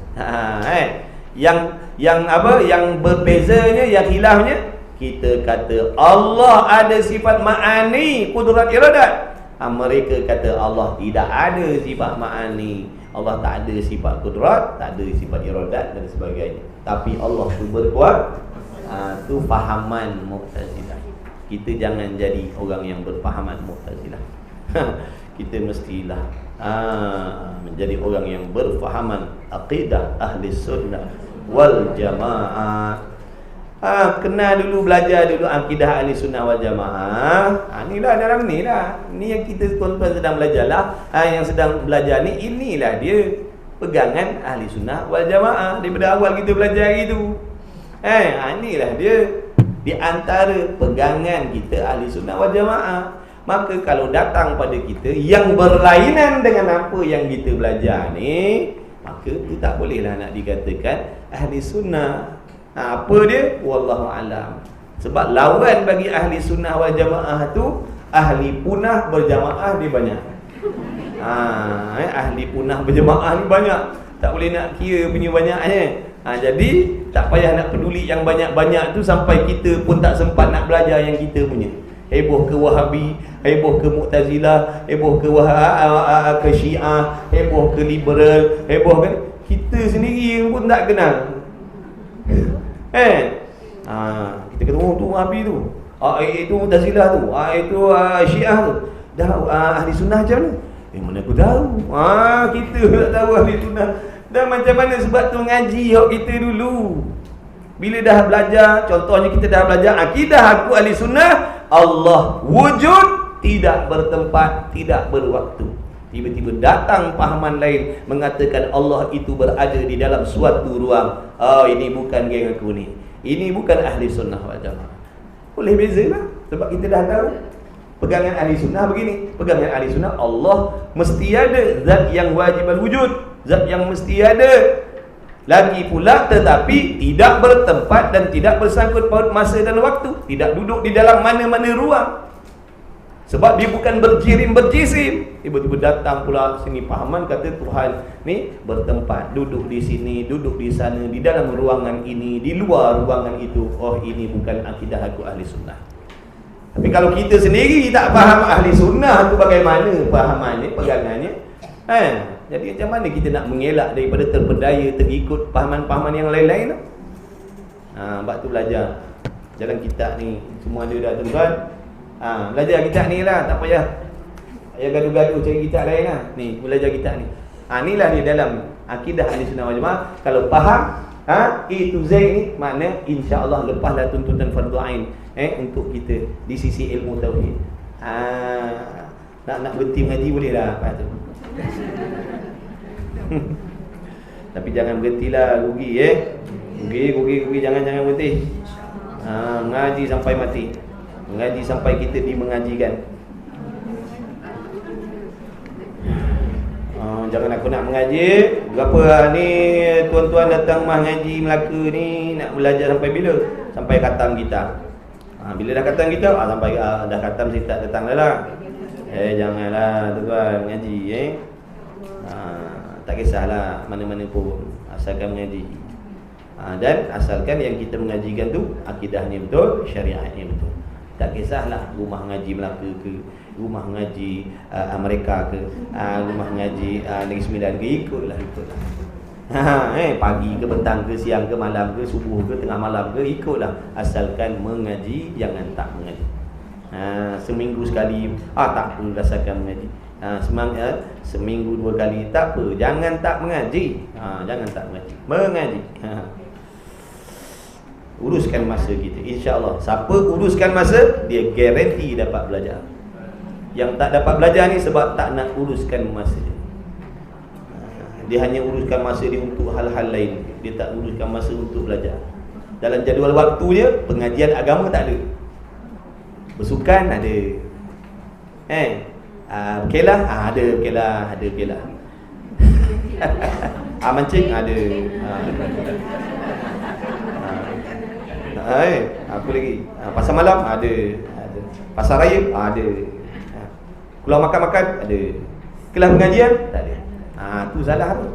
Yang apa? Yang berbezanya, yang khilafnya, kita kata Allah ada sifat ma'ani, kudrat iradat. Mereka kata Allah tidak ada sifat ma'ani, Allah tak ada sifat kudrat, tak ada sifat iradat dan sebagainya. Tapi Allah tu berkuat. Tu fahaman Mu'tazilah. Kita jangan jadi orang yang berfahaman Mu'tazilah. Kita mestilah menjadi orang yang berfahaman aqidah ahli sunnah wal jamaah. Kenal dulu, belajar dulu akidah ahli sunnah wal jamaah. Inilah dalam ni lah. Ni yang kita tuan-tuan sedang belajar lah. Yang sedang belajar ni, inilah dia pegangan ahli sunnah wal jamaah. Daripada awal kita belajar hari tu. Inilah dia. Di antara pegangan kita ahli sunnah wal jamaah. Maka kalau datang pada kita yang berlainan dengan apa yang kita belajar ni, maka maka itu tak bolehlah nak dikatakan ahli sunnah. Apa dia? Wallahu alam. Sebab lawan bagi ahli sunnah wal jamaah tu ahli punah berjamaah dia banyak. Ahli punah berjamaah ni banyak. Tak boleh nak kira punya banyaknya. Jadi tak payah nak peduli yang banyak-banyak tu sampai kita pun tak sempat nak belajar yang kita punya. Heboh ke Wahabi, heboh ke Mu'tazilah, heboh ke ke Syiah, heboh ke liberal, heboh kan kita sendiri pun tak kenal. Kita kata tu Wahabi tu, itu Mu'tazilah tu, itu Syiah tu. Dah ahli sunnah macam mana? Mana aku tahu. Kita tak tahu ahli sunnah. Dan macam mana sebab tu ngaji hak kita dulu. Bila dah belajar, contohnya kita dah belajar akidah aku ahli sunnah, Allah wujud, tidak bertempat, tidak berwaktu. Tiba-tiba datang pahaman lain mengatakan Allah itu berada di dalam suatu ruang. Ini bukan geng aku ni. Ini bukan ahli sunnah wal jamaah. Boleh bezalah sebab kita dah tahu. Pegangan ahli sunnah begini. Pegangan ahli sunnah Allah mesti ada zat yang wajib al-wujud, zat yang mesti ada. Lagi pula tetapi tidak bertempat dan tidak bersangkut paut masa dan waktu, tidak duduk di dalam mana-mana ruang. Sebab dia bukan berjisim. Tiba-tiba datang pula sini pahaman kata Tuhan ni bertempat, duduk di sini, duduk di sana, di dalam ruangan ini, di luar ruangan itu. Oh, ini bukan akidah aku ahli sunnah. Tapi kalau kita sendiri tak faham ahli sunnah tu bagaimana fahamannya, pegangannya, jadi macam mana kita nak mengelak daripada terpedaya, terikut pahaman-pahaman yang lain-lain tu? Sebab tu belajar jalan kitab ni semua ada dah tuan-tuan. Belajar kitab ni lah, tak payah gaduh-gaduh cari kitab lain lah. Ni belajar kitab ni. Inilah dia dalam akidah ahli sunnah wal jamaah. Kalau faham A to Z ni, makna insya-Allah lepaslah tuntutan fardu ain untuk kita di sisi ilmu tauhid. Nak berhenti mengaji boleh dah apa tu. Tapi jangan berhentilah, rugi rugi jangan berhenti. Mengaji sampai mati. Mengaji sampai kita dimengajikan. Jangan aku nak mengaji. Berapa ni tuan-tuan datang rumah ngaji Melaka ni nak belajar sampai bila? Sampai khatam kita. Bila dah khatam kita, sampai dah khatam saya tak datang dah lah. Janganlah tuan-tuan mengaji tak kisahlah mana-mana pun, asalkan mengaji. Dan asalkan yang kita mengajikan tu akidahnya betul, syariatnya betul. Tak kisahlah rumah ngaji Melaka ke, rumah ngaji Amerika ke, rumah ngaji Negeri Sembilan ke, ikutlah. Pagi ke, petang ke, siang ke, malam ke, subuh ke, tengah malam ke, ikutlah. Asalkan mengaji, jangan tak mengaji. Seminggu sekali tak pun rasakan mengaji. Seminggu 2 kali tak apa, jangan tak mengaji. Jangan tak mengaji. Uruskan masa kita, insya-Allah. Siapa uruskan masa, dia garanti dapat belajar. Yang tak dapat belajar ni sebab tak nak uruskan masa dia. Dia hanya uruskan masa dia untuk hal-hal lain. Dia tak uruskan masa untuk belajar. Dalam jadual waktu dia, pengajian agama tak ada. Bersukan ada. Berkelah ada berkelah. Mancing ada. Apa lagi? Pasar malam ada. Pasar raya ada. Keluar makan-makan ada. Kelas pengajian tak ada. Tu salah tu.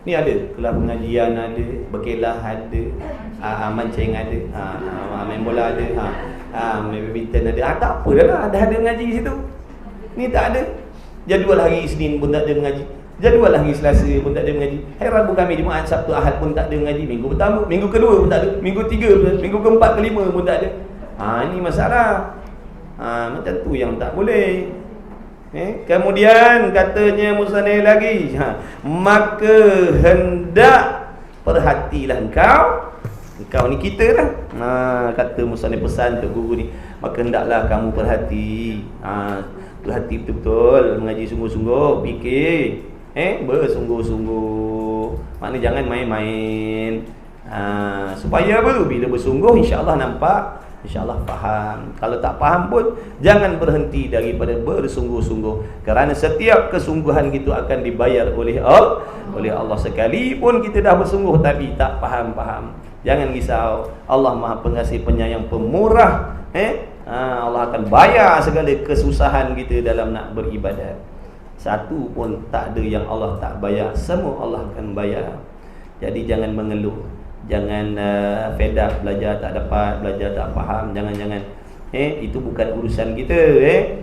Ni ada kelas pengajian ada, berkelah ada, mancing ada, main bola ada, main badminton ada. Tak apa dah lah, dah ada mengaji di situ. Ni tak ada. Jadual hari Isnin pun tak ada mengaji. Jadual hari Selasa pun tak ada mengaji. Hari Rabu, Khamis, Jumaat, Sabtu, Ahad pun tak ada mengaji. Minggu pertama, minggu kedua pun tak ada. Minggu tiga, minggu keempat, kelima pun tak ada. Ini masalah. Macam tu yang tak boleh. Kemudian katanya musannif lagi, maka hendak perhatilah engkau ni kita lah. Kata musannif pesan untuk guru ni, maka hendaklah kamu perhati. Perhati betul-betul, mengaji sungguh-sungguh, fikir bersungguh-sungguh. Maknanya jangan main-main. Supaya apa tu? Bila bersungguh, insya-Allah nampak InsyaAllah faham. Kalau tak faham pun jangan berhenti daripada bersungguh-sungguh, kerana setiap kesungguhan itu akan dibayar oleh Allah. Sekalipun kita dah bersungguh tapi tak faham-faham, jangan risau. Allah Maha Pengasih Penyayang Pemurah. Allah akan bayar segala kesusahan kita dalam nak beribadat. Satu pun tak ada yang Allah tak bayar, semua Allah akan bayar. Jadi jangan mengeluh, jangan fed up, belajar tak dapat, belajar tak faham. Jangan itu bukan urusan kita.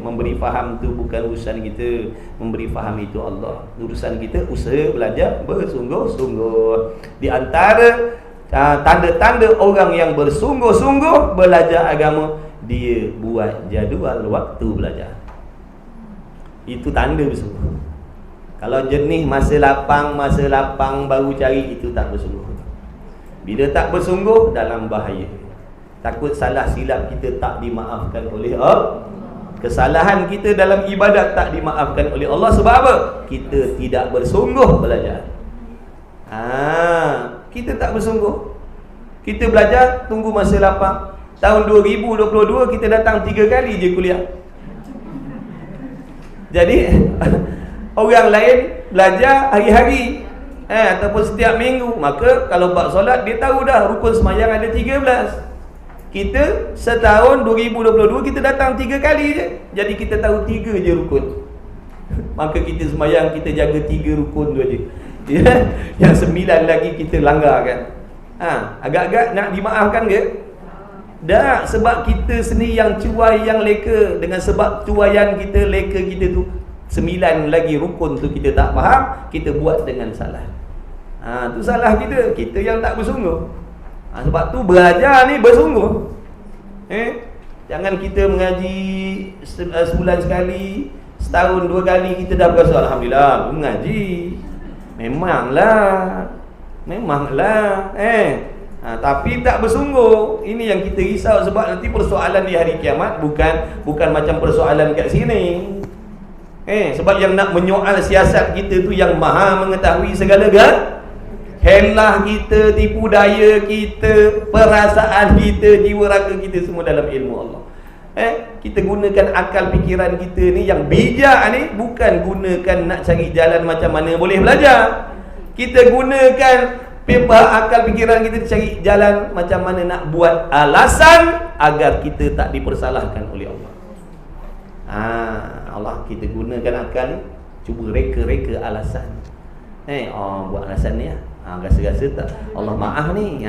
Memberi faham tu bukan urusan kita, memberi faham itu Allah. Urusan kita usaha belajar bersungguh-sungguh. Di antara tanda-tanda orang yang bersungguh-sungguh belajar agama, dia buat jadual waktu belajar. Itu tanda bersungguh. Kalau jenis masa lapang baru cari, itu tak bersungguh. Bila tak bersungguh, dalam bahaya. Takut salah silap kita tak dimaafkan oleh Allah. Kesalahan kita dalam ibadat tak dimaafkan oleh Allah. Sebab apa? Kita tidak bersungguh belajar. Kita tak bersungguh. Kita belajar, tunggu masa lapang. Tahun 2022 kita datang 3 kali je kuliah. Jadi orang lain belajar hari-hari ataupun setiap minggu. Maka kalau bab solat, dia tahu dah rukun semayang ada 13. Kita setahun 2022 kita datang 3 kali je. Jadi kita tahu 3 je rukun. Maka kita semayang, kita jaga 3 rukun tu je. Yang 9 lagi kita langgar kan. Agak-agak nak dimaafkan ke? Dah, sebab kita sendiri yang cuai, yang leka. Dengan sebab cuaian kita, leka kita tu, 9 lagi rukun tu kita tak faham, kita buat dengan salah. Tu salah kita. Kita yang tak bersungguh. Sebab tu belajar ni bersungguh. Jangan kita mengaji sebulan sekali, setahun 2 kali kita dah berasa alhamdulillah mengaji. Memanglah. Tapi tak bersungguh. Ini yang kita risau. Sebab nanti persoalan di hari kiamat bukan macam persoalan kat sini. Sebab yang nak menyoal siasat kita tu yang maha mengetahui segala helah kita, tipu daya kita, perasaan kita, jiwa raga kita, semua dalam ilmu Allah. Kita gunakan akal fikiran kita ni yang bijak ni, bukan gunakan nak cari jalan macam mana boleh belajar. Kita gunakan akal fikiran kita cari jalan macam mana nak buat alasan agar kita tak dipersalahkan oleh Allah. Allah kita gunakan akal ni, cuba reka-reka alasan. Buat alasan ni rasa-rasa tak Allah maaf ni.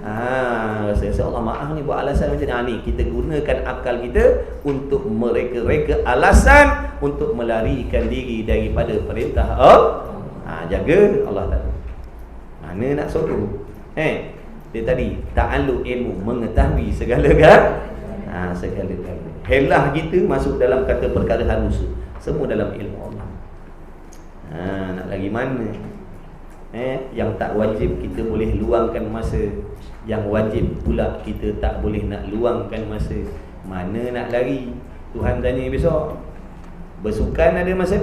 Rasa-rasa Allah maaf ni, buat alasan macam ni. Kita gunakan akal kita untuk mereka-reka alasan untuk melarikan diri daripada perintah jaga Allah Ta'ala. Mana nak sokong? Dia tadi ta'alluq ilmu, mengetahui segala segala helah kita masuk dalam kata perkara halus, semua dalam ilmu Allah. Nak lagi mana? Yang tak wajib kita boleh luangkan masa, yang wajib pula kita tak boleh nak luangkan masa. Mana nak lari? Tuhan tanya besok, bersukan ada masa?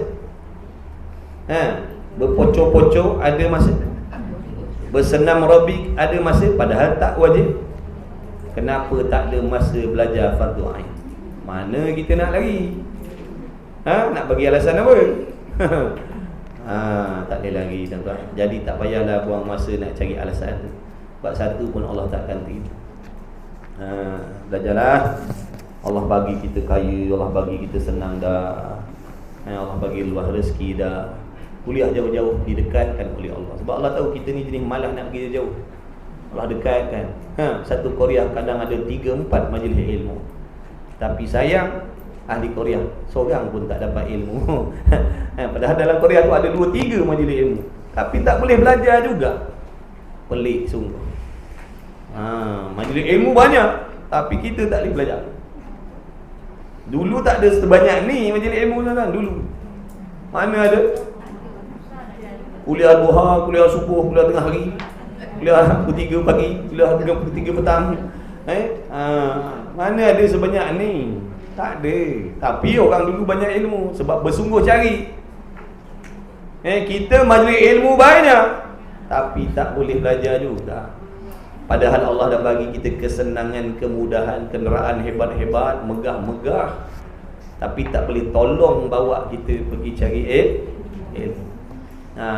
Berpocok-pocok ada masa? Bersenam aerobik ada masa? Padahal tak wajib. Kenapa tak ada masa belajar fardu ain? Mana kita nak lari? Nak bagi alasan apa? Tak boleh lari, tuan-tuan. Jadi tak payahlah buang masa nak cari alasan. Sebab satu pun Allah takkan terima. Belajarlah. Allah bagi kita kaya, Allah bagi kita senang dah. Allah bagi luas rezeki dah. Kuliah jauh-jauh didekatkan oleh Allah. Sebab Allah tahu kita ni jenis malas nak pergi jauh. Allah dekatkan. Satu Korea kadang ada 3-4 majlis ilmu. Tapi sayang, ahli Korea seorang pun tak dapat ilmu. Padahal dalam Korea tu ada 2-3 majlis ilmu, tapi tak boleh belajar juga. Pelik sungguh. Majlis ilmu banyak, tapi kita tak boleh belajar. Dulu tak ada sebanyak ni majlis ilmu kan. Dulu mana ada? Kuliah duha, kuliah subuh, kuliah tengah hari, kuliah pukul 3 pagi, kuliah pukul 3 petang. Mana ada sebanyak ni? Tak ada. Tapi orang dulu banyak ilmu sebab bersungguh cari. Kita majlis ilmu banyak, tapi tak boleh belajar juga. Padahal Allah dah bagi kita kesenangan, kemudahan, kenderaan hebat-hebat, megah-megah, tapi tak boleh tolong bawa kita pergi cari ilmu.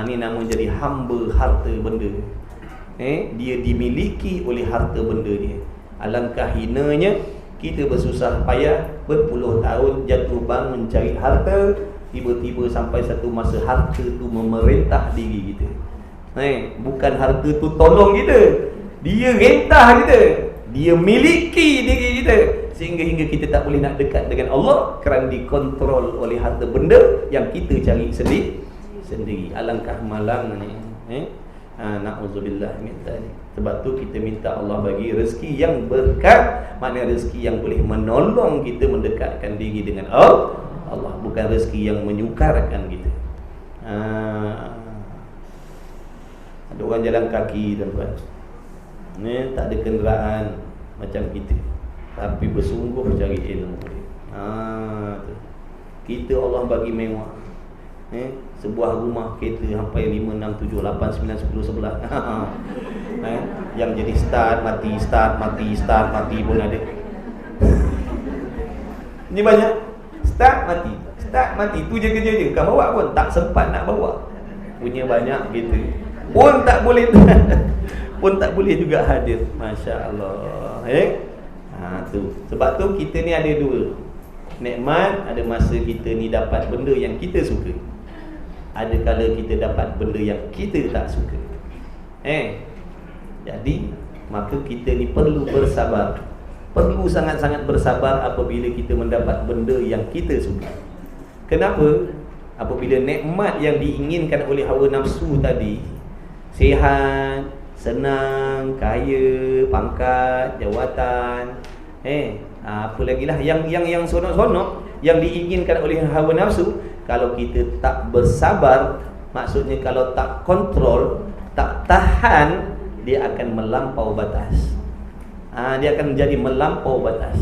Ni nama jadi hamba harta benda. Dia dimiliki oleh harta benda dia. Alangkah hinanya kita bersusah payah berpuluh tahun jatuh bangun mencari harta, tiba-tiba sampai satu masa harta tu memerintah diri kita. Bukan harta tu tolong kita, dia rentah kita, dia miliki diri kita, sehingga hingga kita tak boleh nak dekat dengan Allah kerana dikontrol oleh harta benda yang kita cari sendiri. Alangkah malangnya. Na'udzubillah min dzalik. Sebab tu kita minta Allah bagi rezeki yang berkat, maknanya rezeki yang boleh menolong kita mendekatkan diri dengan Allah, bukan rezeki yang menyukarkan kita. Ada orang jalan kaki, tuan-tuan, tak ada kenderaan macam kita, tapi bersungguh cari ilmu. Kita Allah bagi mewah. Sebuah rumah kereta sampai 5, 6, 7, 8, 9, 10, 11. Yang jadi start mati pun ada. Ini banyak start mati tu je kerja je. Bukan bawa pun tak sempat nak bawa. Punya banyak kereta pun tak boleh pun tak boleh juga hadir. Masya-Allah. Tu. Sebab tu kita ni ada dua nikmat. Ada masa kita ni dapat benda yang kita suka, ada kala kita dapat benda yang kita tak suka. Jadi maka kita ni perlu bersabar, perlu sangat-sangat bersabar apabila kita mendapat benda yang kita suka. Kenapa? Apabila nikmat yang diinginkan oleh hawa nafsu tadi, sihat, senang, kaya, pangkat, jawatan, apa lagi lah yang sonok-sonok yang diinginkan oleh hawa nafsu, kalau kita tak bersabar, maksudnya kalau tak kontrol, tak tahan, dia akan melampau batas. Dia akan menjadi melampau batas.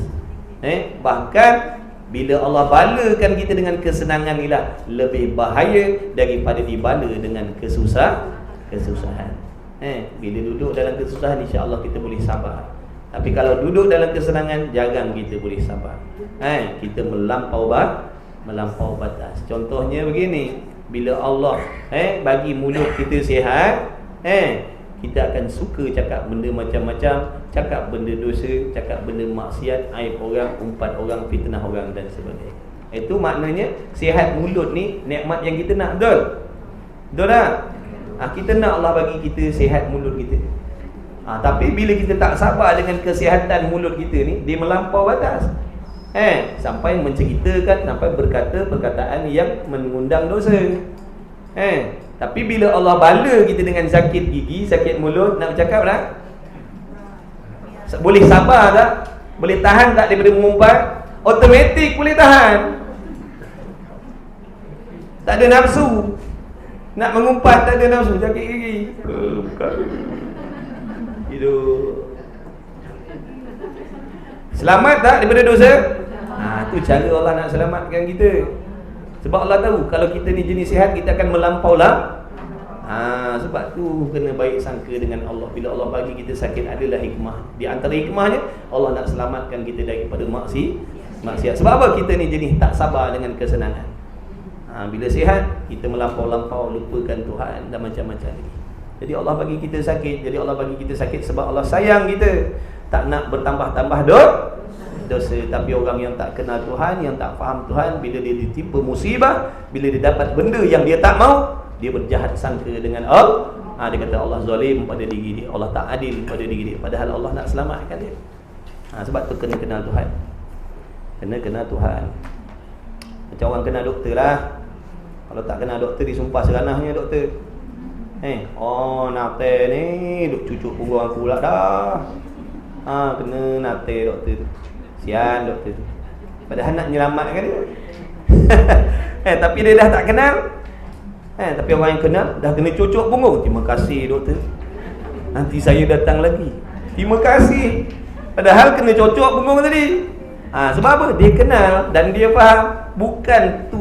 Bahkan bila Allah balakan kita dengan kesenangan inilah lebih bahaya daripada dibala dengan kesusahan. Bila duduk dalam kesusahan, insya-Allah kita boleh sabar. Tapi kalau duduk dalam kesenangan, jarang kita boleh sabar. Kita melampau batas. Contohnya begini, bila Allah bagi mulut kita sihat, kita akan suka cakap benda macam-macam, cakap benda dosa, cakap benda maksiat, aib orang, umpat orang, fitnah orang dan sebagainya. Itu maknanya sihat mulut ni nikmat yang kita nak, betul? Betul tak? Kita nak Allah bagi kita sihat mulut kita. Tapi bila kita tak sabar dengan kesihatan mulut kita ni, dia melampau batas. Sampai menceritakan, sampai berkata perkataan yang mengundang dosa. Tapi bila Allah bala kita dengan sakit gigi, sakit mulut, nak bercakap tak? Boleh sabar tak? Boleh tahan tak daripada mengumpat? Automatik boleh tahan. Tak ada nafsu nak mengumpat, tak ada nafsu, sakit gigi. Bukan. Hidup. Selamat tak daripada dosa? Tu cara Allah nak selamatkan kita. Sebab Allah tahu kalau kita ni jenis sihat, kita akan melampau lah. Sebab tu kena baik sangka dengan Allah. Bila Allah bagi kita sakit, adalah hikmah. Di antara hikmahnya, Allah nak selamatkan kita daripada maksiat. Sebab apa? Kita ni jenis tak sabar dengan kesenangan. Bila sihat, kita melampau-lampau, lupakan Tuhan dan macam-macam lagi. Jadi Allah bagi kita sakit. Jadi Allah bagi kita sakit sebab Allah sayang kita. Tak nak bertambah-tambah dosa. Tapi orang yang tak kenal Tuhan, yang tak faham Tuhan, bila dia ditimpa musibah, bila dia dapat benda yang dia tak mau, dia berjahat sangka dengan Allah. Dia kata Allah zalim pada diri dia, Allah tak adil pada diri dia. Padahal Allah nak selamatkan dia. Sebab tu kena kenal Tuhan. Kena kenal Tuhan. Macam orang kenal doktor lah. Kalau tak kenal doktor, disumpah seranahnya doktor. Nate ni duk cucuk punggung aku pula dah. Kena nate doktor tu. Sian doktor tu. Padahal nak menyelamatkan dia. Tapi dia dah tak kenal. Tapi orang yang kenal dah kena cucuk punggung. Terima kasih doktor, nanti saya datang lagi. Terima kasih. Padahal kena cucuk punggung tadi. Sebab apa? Dia kenal dan dia faham. Bukan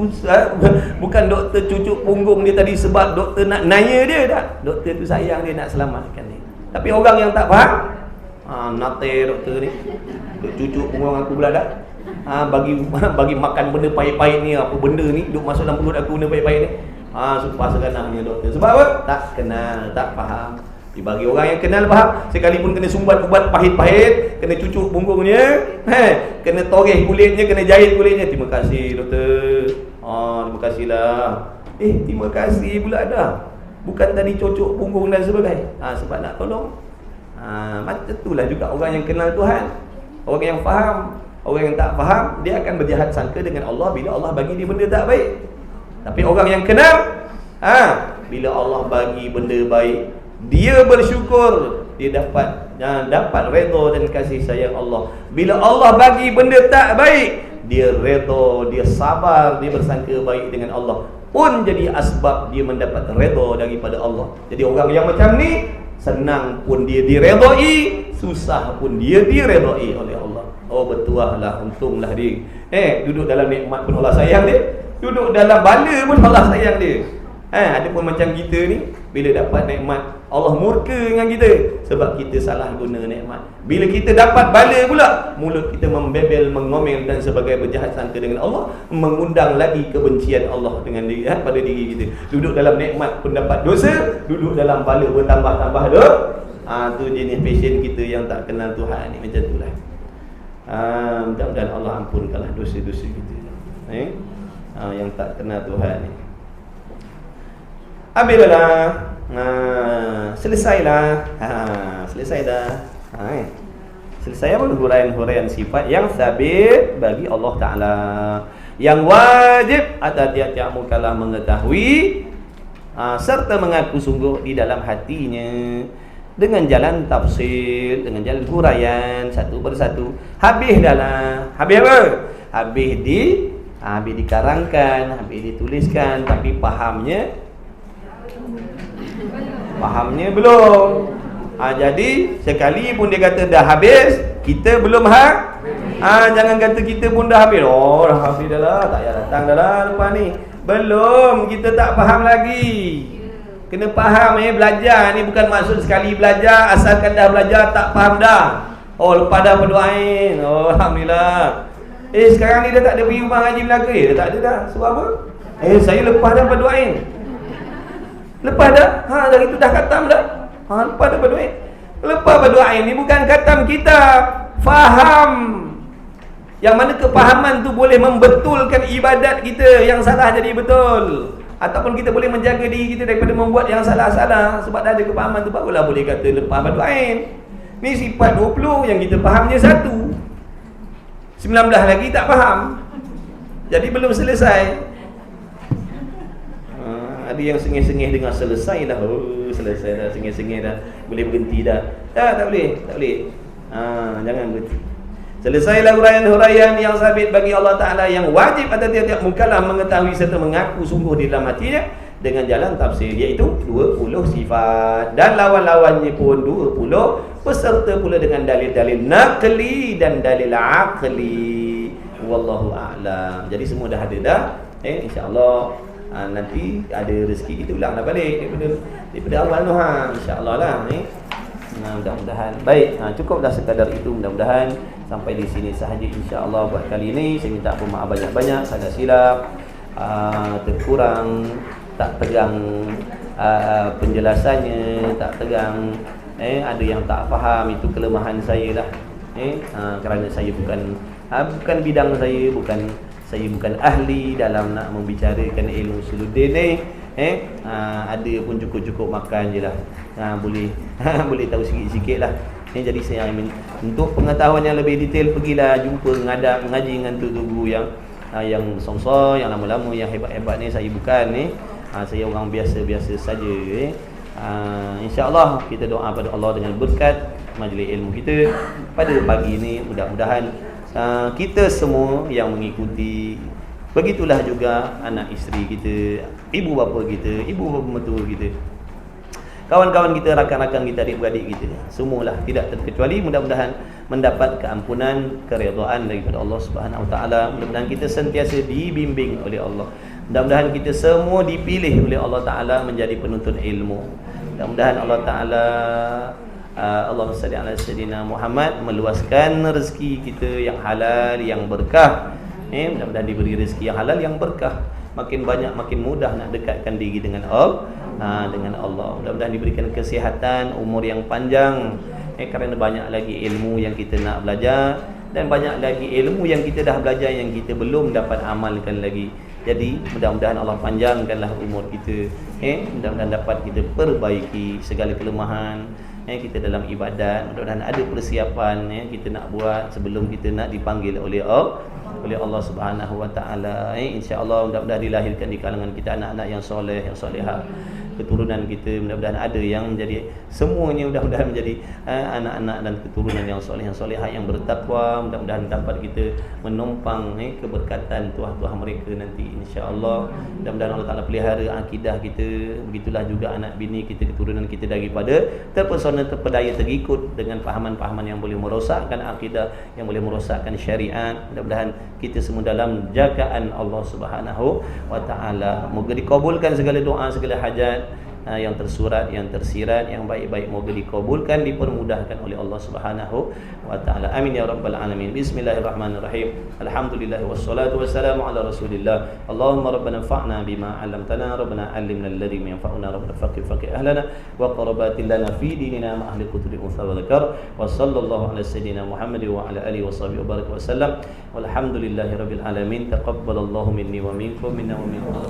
doktor cucuk punggung dia tadi sebab doktor nak naya dia, tak. Doktor tu sayang dia, nak selamatkan dia. Tapi orang yang tak faham, nate doktor ni duk cucuk punggung aku pula dah. Bagi makan benda pahit-pahit ni, apa benda ni duk masuk dalam perut aku, benda pahit-pahit ni. Sumpah seganahnya doktor. Sebab apa? Tak kenal, tak faham. Bagi orang yang kenal faham, sekalipun kena sumbat ubat pahit-pahit, kena cucuk punggungnya, kena toreh kulitnya, kena jahit kulitnya, terima kasih doktor. Terima kasihlah. Terima kasih pula dah. Bukan tadi cucuk punggung dan sebagainya. Sebab nak tolong. Macam itulah juga orang yang kenal Tuhan. Orang yang faham. Orang yang tak faham, dia akan berjahat sangka dengan Allah bila Allah bagi dia benda tak baik. Tapi orang yang kenal, bila Allah bagi benda baik, dia bersyukur, dia dapat redha dan kasih sayang Allah. Bila Allah bagi benda tak baik, dia redha, dia sabar, dia bersangka baik dengan Allah, pun jadi asbab dia mendapat redha daripada Allah. Jadi orang yang macam ni, senang pun dia diredai, susah pun dia diredai oleh Allah. Bertuahlah, untunglah dia. Duduk dalam nikmat pun Allah sayang dia, duduk dalam bala pun Allah sayang dia. Ada pun macam kita ni, bila dapat nikmat, Allah murka dengan kita sebab kita salah guna nikmat. Bila kita dapat bala pula, mulut kita membebel, mengomel dan sebagainya, berjahat sangka dengan Allah, mengundang lagi kebencian Allah dengan diri, pada diri kita. Duduk dalam nikmat pun dapat dosa, duduk dalam bala bertambah-tambah dosa. Tu jenis passion kita yang tak kenal Tuhan ni, macam itulah. Mudah-mudahan Allah ampunkanlah dosa-dosa kita yang tak kenal Tuhan ni. Habislah. Selesailah. Selesai dah. Selesai apa? Huraian-huraian sifat yang sabit bagi Allah Ta'ala, yang wajib atas tiap-tiap mukallaf mengetahui serta mengaku sungguh di dalam hatinya dengan jalan tafsir, dengan jalan huraian satu persatu. Habis dah lah. Habis apa? Habis dikarangkan, habis dituliskan, tapi fahamnya belum. Jadi sekali pun dia kata dah habis, kita belum jangan kata kita pun dah habis. Dah habis dah lah, tak payah datang dah lah lepas ni. Belum, kita tak faham lagi. Kena faham belajar ni bukan maksud sekali belajar, asalkan dah belajar tak faham dah. Lepas dah berdoain. Alhamdulillah. Sekarang ni dah tak ada pergi rumah Haji Melaka. Dah tak ada dah. Sebab apa? Saya lepas dah berdoain. Lepas dah? Dari itu dah khatam dah. Lepas dah berdoain. Lepas berdoain ni bukan khatam kitab, faham. Yang mana kefahaman tu boleh membetulkan ibadat kita yang salah jadi betul, ataupun kita boleh menjaga diri kita daripada membuat yang salah-salah. Sebab dah ada kefahaman tu, barulah boleh kata lepas berdoain. Ni sifat 20 yang kita fahamnya 1, 19 lagi tak faham. Jadi belum selesai. Ada yang sengih-sengih dengar selesai dah. Selesai dah, sengih-sengih dah, boleh berhenti dah. Tak boleh. Jangan berhenti. Selesailah huraian-huraian yang sabit bagi Allah Ta'ala, yang wajib atas tiap-tiap mukallaf mengetahui serta mengaku sungguh di dalam hatinya dengan jalan tafsir, iaitu 20 sifat, dan lawan-lawannya pun 20, beserta pula dengan dalil-dalil naqli dan dalil aqli. Wallahu a'lam. Jadi semua dah ada dah. InsyaAllah nanti ada rezeki kita ulang dah balik daripada awal tu, insya-Allah lah ni. Mudah-mudahan baik. Cukup dah sekadar itu. Mudah-mudahan sampai di sini sahaja insya-Allah buat kali ini. Saya minta maaf banyak-banyak salah silap, terkurang, tak tegang penjelasannya, tak tegang, ada yang tak faham, itu kelemahan saya lah. Kerana saya bukan bidang saya, bukan ahli dalam nak membicarakan ilmu usuluddin ni. Ada pun cukup-cukup makan je lah. Boleh tahu sikit-sikit lah. Jadi saya untuk pengetahuan yang lebih detail, pergilah jumpa mengaji dengan guru yang songso, yang lama-lama, yang hebat-hebat ni. Saya bukan ni. Saya orang biasa-biasa saja. InsyaAllah kita doa pada Allah dengan berkat majlis ilmu kita pada pagi ini. Mudah-mudahan kita semua yang mengikuti, begitulah juga anak isteri kita, ibu bapa kita, ibu bapa mertua kita, kawan-kawan kita, rakan-rakan kita, adik-beradik kita, semualah tidak terkecuali mudah-mudahan mendapat keampunan, keredaan daripada Allah Subhanahu Wa Taala. Mudah-mudahan kita sentiasa dibimbing oleh Allah. Mudah-mudahan kita semua dipilih oleh Allah Taala menjadi penuntut ilmu. Mudah-mudahan Allah Taala Allahumma salli ala sayyidina Muhammad, meluaskan rezeki kita yang halal, yang berkah. Mudah-mudahan diberi rezeki yang halal, yang berkah. Makin banyak, makin mudah nak dekatkan diri dengan Allah. Mudah-mudahan diberikan kesihatan, umur yang panjang. Kerana banyak lagi ilmu yang kita nak belajar, dan banyak lagi ilmu yang kita dah belajar yang kita belum dapat amalkan lagi. Jadi mudah-mudahan Allah panjangkanlah umur kita. Mudah-mudahan dapat kita perbaiki segala kelemahan kita dalam ibadat. Mudah-mudahan ada persiapan kita nak buat sebelum kita nak dipanggil oleh Allah Subhanahu wa taala. Insya-Allah mudah-mudahan dilahirkan di kalangan kita anak-anak yang soleh, yang solehah. Keturunan kita mudah-mudahan ada yang menjadi, semuanya mudah-mudahan menjadi anak-anak dan keturunan yang soleh, yang solehah, yang bertakwa. Mudah-mudahan dapat kita menumpang keberkatan tuah-tuah mereka nanti, insya-Allah. Mudah-mudahan Allah Taala pelihara akidah kita. Begitulah juga anak bini kita, keturunan kita, daripada terpesona, terpedaya, terikut dengan fahaman-fahaman yang boleh merosakkan akidah, yang boleh merosakkan syariat. Mudah-mudahan kita semua dalam jagaan Allah Subhanahu wa taala. Moga dikabulkan segala doa, segala hajat yang tersurat, yang tersirat, yang baik-baik, moga dikabulkan, dipermudahkan oleh Allah Subhanahu wa taala. Amin ya rabbal alamin. Bismillahirrahmanirrahim. Alhamdulillah wassalatu wassalamu ala Rasulillah. Allahumma rabbana fa'na bima 'allamtana, rabbana 'allimna alladhi yanfa'una, rabbana faqih ahlana wa qarabatin lana fi dinina ma ahli qutri unsa wa dzakar. Wa sallallahu ala sayyidina Muhammad wa ala alihi wa sahbihi wa baraka wa sallam. Walhamdulillahi rabbil alamin. Taqabbalallahu minni wa minkum, minna wa minkum.